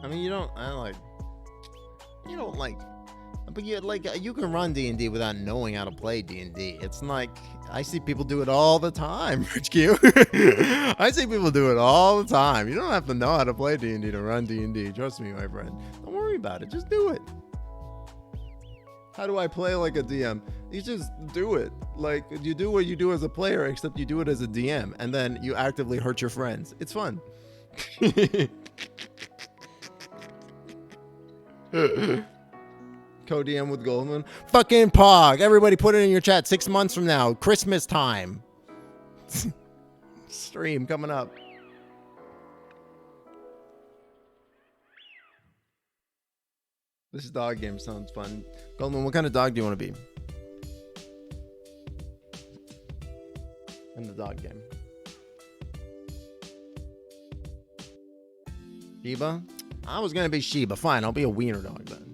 I mean, you can run D&D without knowing how to play D&D. It's like, I see people do it all the time, Rich Q. I see people do it all the time. You don't have to know how to play D&D to run D&D. Trust me, my friend. Don't worry about it. Just do it. How do I play like a DM? You just do it. Like, you do what you do as a player, except you do it as a DM, and then you actively hurt your friends. It's fun. Co-DM with Goldmoon. Fucking Pog. Everybody put it in your chat. 6 months from now. Christmas time. Stream coming up. This dog game sounds fun. Goldmoon, what kind of dog do you want to be? In the dog game. Shiba? I was going to be Shiba. Fine, I'll be a wiener dog then.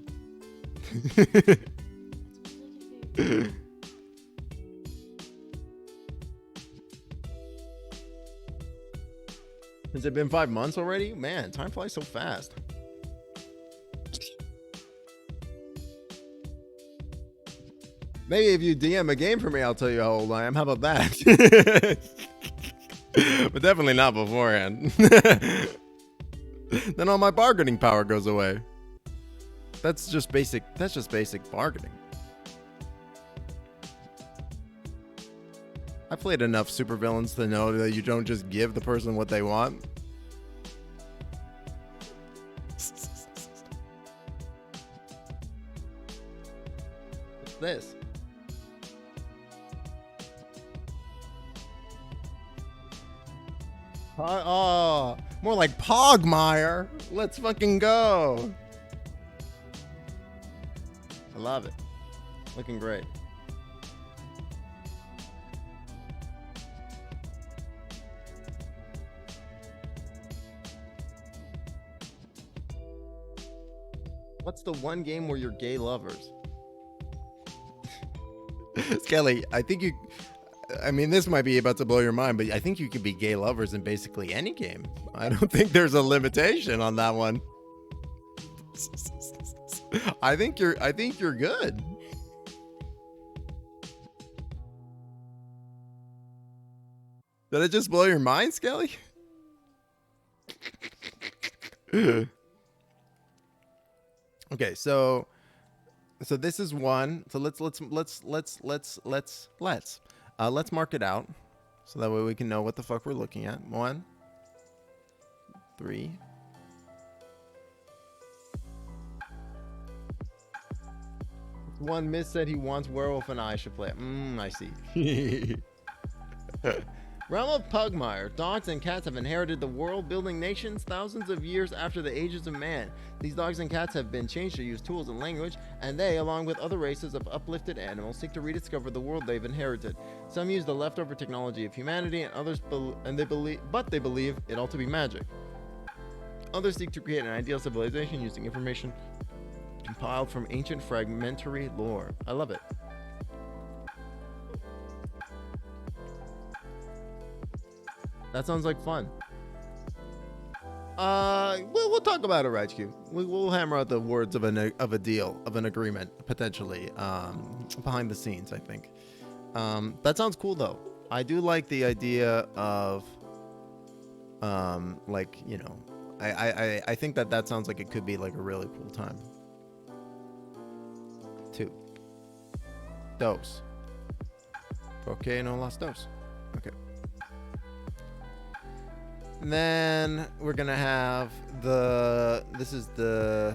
Has it been 5 months already? Man, time flies so fast. Maybe if you DM a game for me, I'll tell you how old I am. How about that? But definitely not beforehand. Then all my bargaining power goes away. That's just basic bargaining. I played enough supervillains to know that you don't just give the person what they want. What's this? Oh, more like Pogmire. Let's fucking go. I love it. Looking great. What's the one game where you're gay lovers? Skelly, I mean, this might be about to blow your mind, but I think you could be gay lovers in basically any game. I don't think there's a limitation on that one. I think you're good. Did it just blow your mind, Skelly? Okay, so this is one. So let's mark it out, so that way we can know what the fuck we're looking at. 1, 3. One Miss said he wants Werewolf and I should play it. I see. Realm of Pugmire. Dogs and cats have inherited the world, building nations thousands of years after the ages of man. These dogs and cats have been changed to use tools and language, and they, along with other races of uplifted animals, seek to rediscover the world they've inherited. Some use the leftover technology of humanity, and others they believe it all to be magic. Others seek to create an ideal civilization using information compiled from ancient fragmentary lore. I love it. That sounds like fun. We'll talk about it, right, Q. We'll hammer out the words of a deal, of an agreement, potentially, behind the scenes, I think. That sounds cool, though. I do like the idea of, like, you know, I think that sounds like it could be like a really cool time. 2. Dos. Okay, no las dos. Okay. And then we're gonna have this is the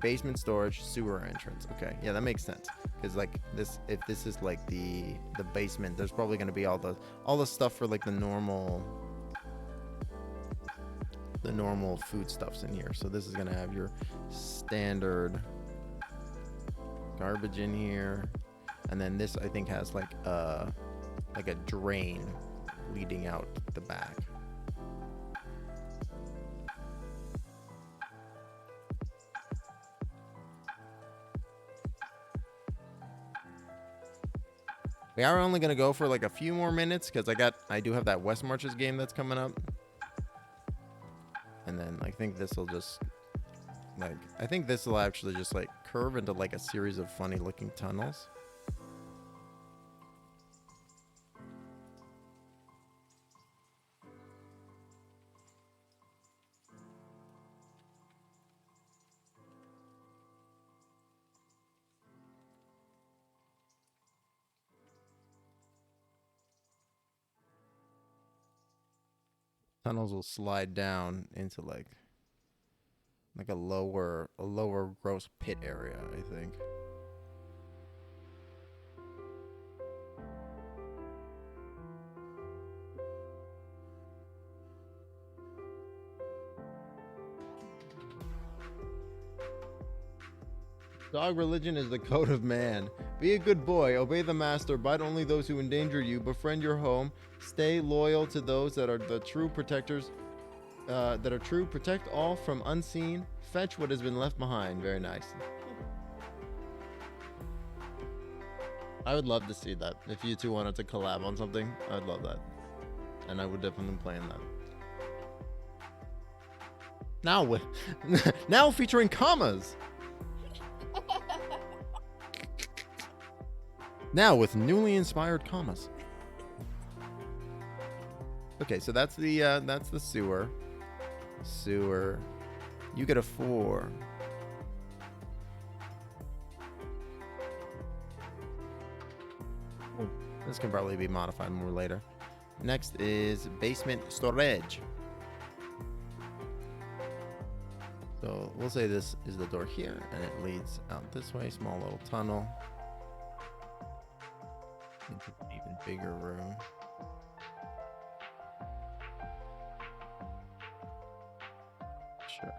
basement storage sewer entrance. Okay, yeah, that makes sense, because like this, if this is like the basement, there's probably gonna be all the stuff for like the normal foodstuffs in here. So this is gonna have your standard garbage in here, and then this I think has like a drain leading out the back. We are only gonna go for like a few more minutes, because I do have that West Marches game that's coming up, and then I think this will just actually just like curve into like a series of funny looking tunnels. Tunnels will slide down into like a lower gross pit area, I think. Dog religion is the code of man. Be a good boy, obey the master, bite only those who endanger you, befriend your home, stay loyal to those that are the true protectors, protect all from unseen, fetch what has been left behind. Very nice. I would love to see that. If you two wanted to collab on something, I'd love that. And I would definitely play in that. Now featuring commas. Now with newly inspired commas. Okay, so that's the sewer. You get a 4. This can probably be modified more later. Next is basement storage. So we'll say this is the door here, and it leads out this way. Small little tunnel into an even bigger room. Sure.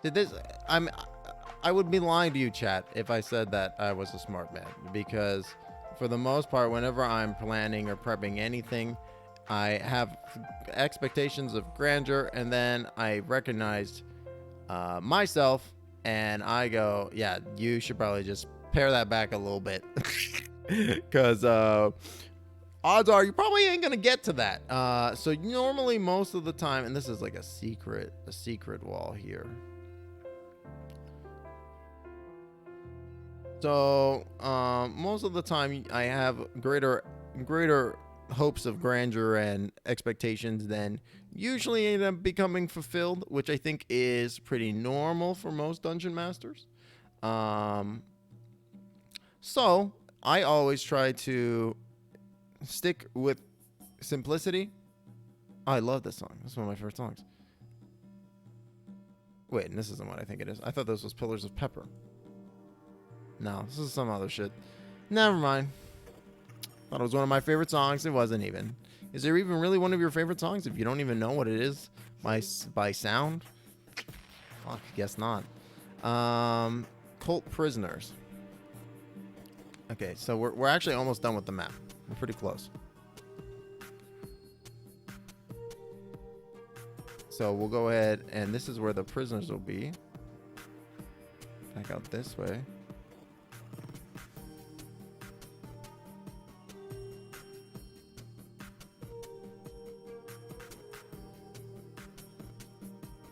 Did this? I would be lying to you, chat, if I said that I was a smart man, because for the most part, whenever I'm planning or prepping anything, I have expectations of grandeur, and then I recognized myself, and I go, yeah, you should probably just pare that back a little bit, because odds are you probably ain't gonna get to that. So normally, most of the time, and this is like a secret wall here. So most of the time, I have greater hopes of grandeur and expectations than usually end up becoming fulfilled, which I think is pretty normal for most dungeon masters. So I always try to stick with simplicity. Oh, I love this song. This is one of my favorite songs. Wait, and this isn't what I think it is. I thought this was Pillars of Pepper. No, this is some other shit. Never mind. Thought it was one of my favorite songs. It wasn't even. Is there even really one of your favorite songs if you don't even know what it is by sound? Fuck, guess not. Cult Prisoners. Okay, so we're actually almost done with the map. We're pretty close. So we'll go ahead, and this is where the prisoners will be. Back out this way.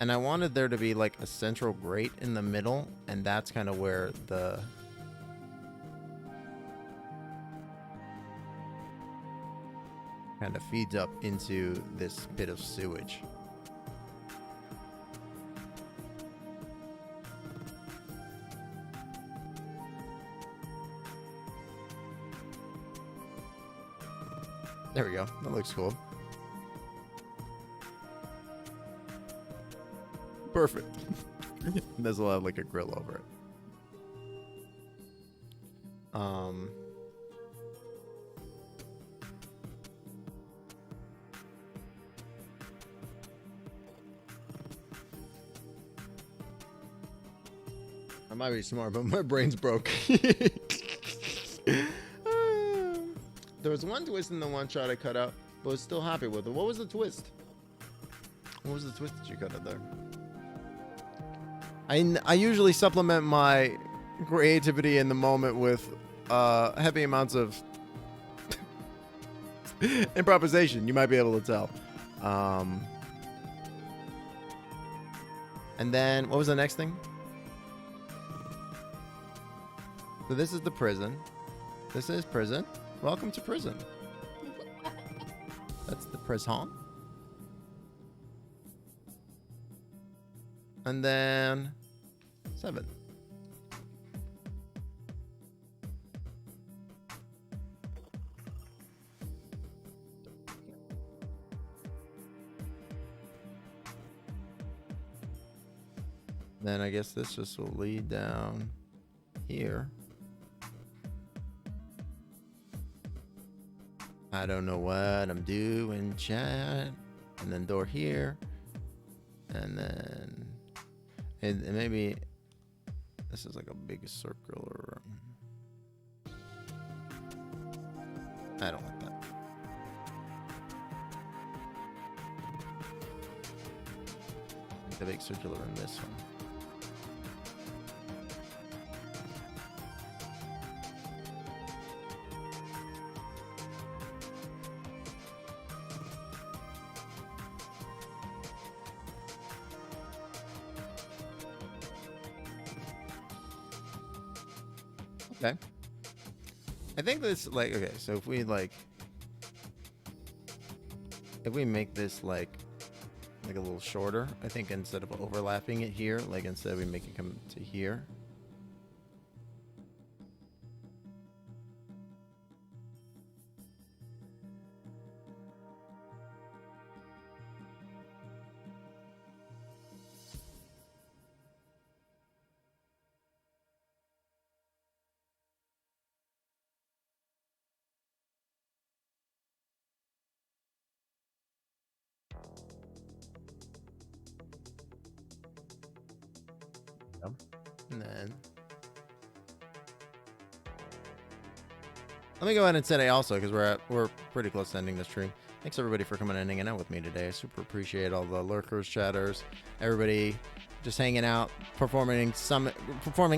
And I wanted there to be like a central grate in the middle, and that's kind of where the kind of feeds up into this bit of sewage. There we go. That looks cool. Perfect. This will have like a grill over it. I might be smart, but my brain's broke. There was one twist in the one shot I cut out, but I was still happy with it. What was the twist? What was the twist that you cut out there? I usually supplement my creativity in the moment with heavy amounts of improvisation. You might be able to tell. And then what was the next thing? So this is the prison. This is prison. Welcome to prison. That's the prison. And then 7. Then I guess this just will lead down here. I don't know what I'm doing, chat. And then door here. And then and maybe this is like a big circle or I don't like that. The big circular in this one. Okay. I think this like okay, so if we make this like a little shorter, I think instead of overlapping it here, like instead we make it come to here. go. And then let me go ahead and say also, because we're pretty close to ending the stream. Thanks everybody for coming and hanging out with me today. I super appreciate all the lurkers, chatters, everybody just hanging out, performing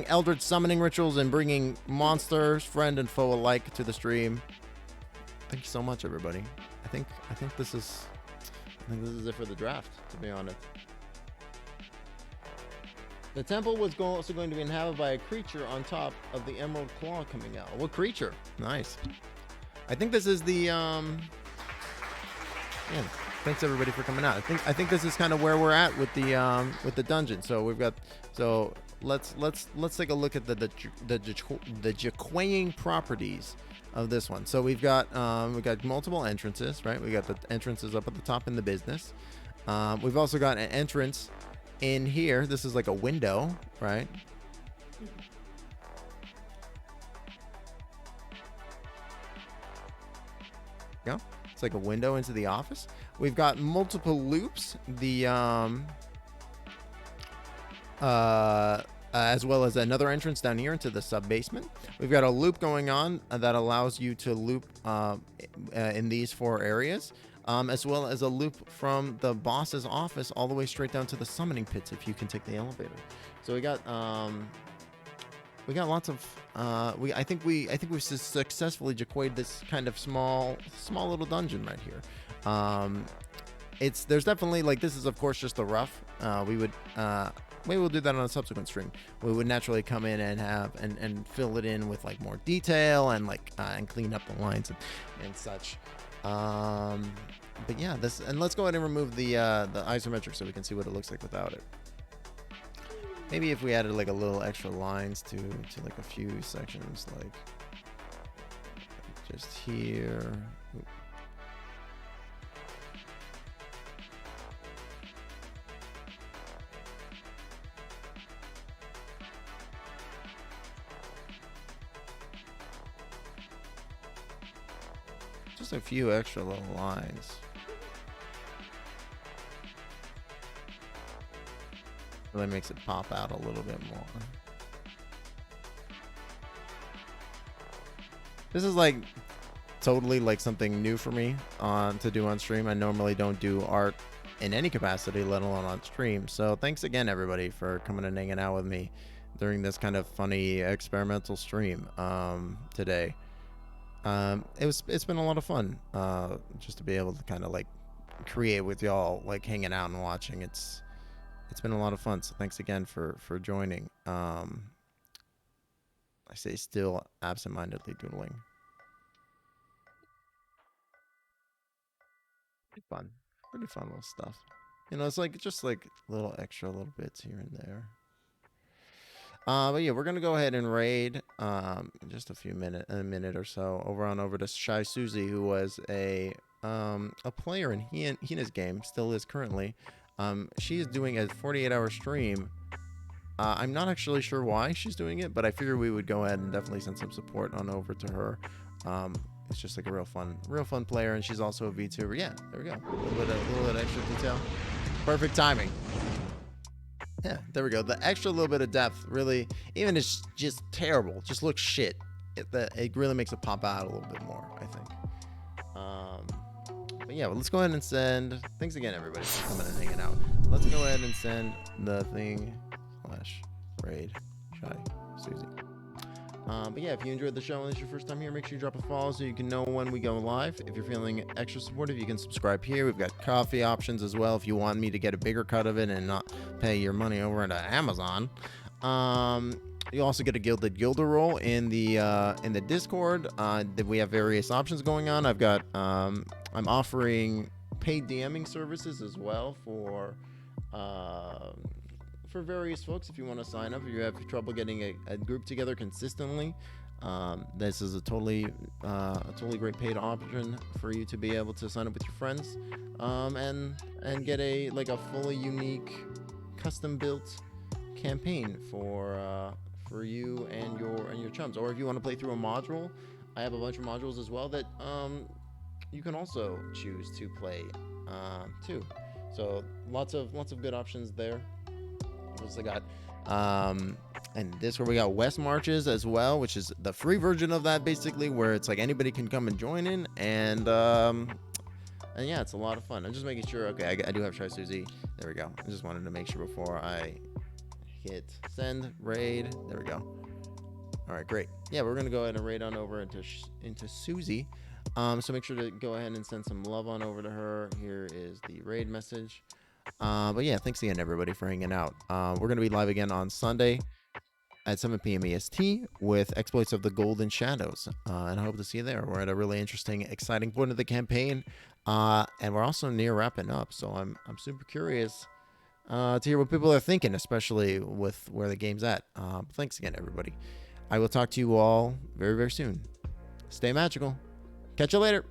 Eldritch summoning rituals and bringing monsters, friend and foe alike to the stream. Thank you so much, everybody. I think this is it for the draft, to be honest. The temple was also going to be inhabited by a creature on top of the Emerald Claw coming out. What creature? Nice. I think this is the yeah, thanks everybody for coming out. I think this is kind of where we're at with the dungeon. So we've got, so let's take a look at the Jaquaying properties of this one. So we've got multiple entrances, right? We got the entrances up at the top in the business. We've also got an entrance in here. This is like a window, right? Yeah. It's like a window into the office. We've got multiple loops. The as well as another entrance down here into the sub basement. We've got a loop going on that allows you to loop in these 4 areas, as well as a loop from the boss's office all the way straight down to the summoning pits if you can take the elevator. So we got lots of I think we've successfully Jaquayed this kind of small little dungeon right here. There's definitely, like, this is of course just the rough. Maybe we'll do that on a subsequent stream. We would naturally come in and have and fill it in with like more detail and like and clean up the lines and such. But yeah, and let's go ahead and remove the isometric so we can see what it looks like without it. Maybe if we added like a little extra lines to like a few sections, like just here. Just a few extra little lines. Really makes it pop out a little bit more. This is like totally like something new for me to do on stream. I normally don't do art in any capacity, let alone on stream. So thanks again everybody for coming and hanging out with me during this kind of funny experimental stream today. It's been a lot of fun just to be able to kind of like create with y'all, like hanging out and watching. It's been a lot of fun, so thanks again for joining. I say still absent-mindedly doodling. Pretty fun little stuff. You know, it's like just like little extra little bits here and there. But yeah, we're gonna go ahead and raid in just a minute or so over to Shy Susie, who was a player in Hina's game, still is currently. She is doing a 48-hour stream. I'm not actually sure why she's doing it, but I figured we would go ahead and definitely send some support on over to her. It's just like a real fun player, and she's also a VTuber. Yeah, there we go. A little bit extra detail. Perfect timing. Yeah, there we go. The extra little bit of depth really, even it's just terrible, just looks shit. It really makes it pop out a little bit more, I think. But yeah, well, let's go ahead and send. Thanks again, everybody, for coming and hanging out. Let's go ahead and send the thing / raid Shy Susie. But yeah, if you enjoyed the show and it's your first time here, make sure you drop a follow so you can know when we go live. If you're feeling extra supportive, you can subscribe here. We've got coffee options as well if you want me to get a bigger cut of it and not pay your money over into Amazon. You also get a Gilded Gilder roll in the Discord. We have various options going on. I've got I'm offering paid DMing services as well for various folks. If you want to sign up, if you have trouble getting a group together consistently, this is a totally great paid option for you to be able to sign up with your friends and get a fully unique custom built campaign for you and your chums. Or if you want to play through a module, I have a bunch of modules as well that you can also choose to play too. So lots of good options there. Also got And Discord, we got West Marches as well, which is the free version of that, basically, where it's like anybody can come and join in. And yeah, it's a lot of fun. I'm just making sure. Okay, I do have Try Susie. There we go. I just wanted to make sure before I hit send raid. There we go. All right, great. Yeah, we're gonna go ahead and raid on over into Susie. So make sure to go ahead and send some love on over to her. Here is the raid message. But yeah, thanks again everybody for hanging out. We're gonna be live again on Sunday at 7 p.m. EST with Exploits of the Golden Shadows, and I hope to see you there. We're at a really interesting, exciting point of the campaign, and we're also near wrapping up. So I'm super curious to hear what people are thinking, especially with where the game's at. Thanks again, everybody. I will talk to you all very, very soon. Stay magical. Catch you later.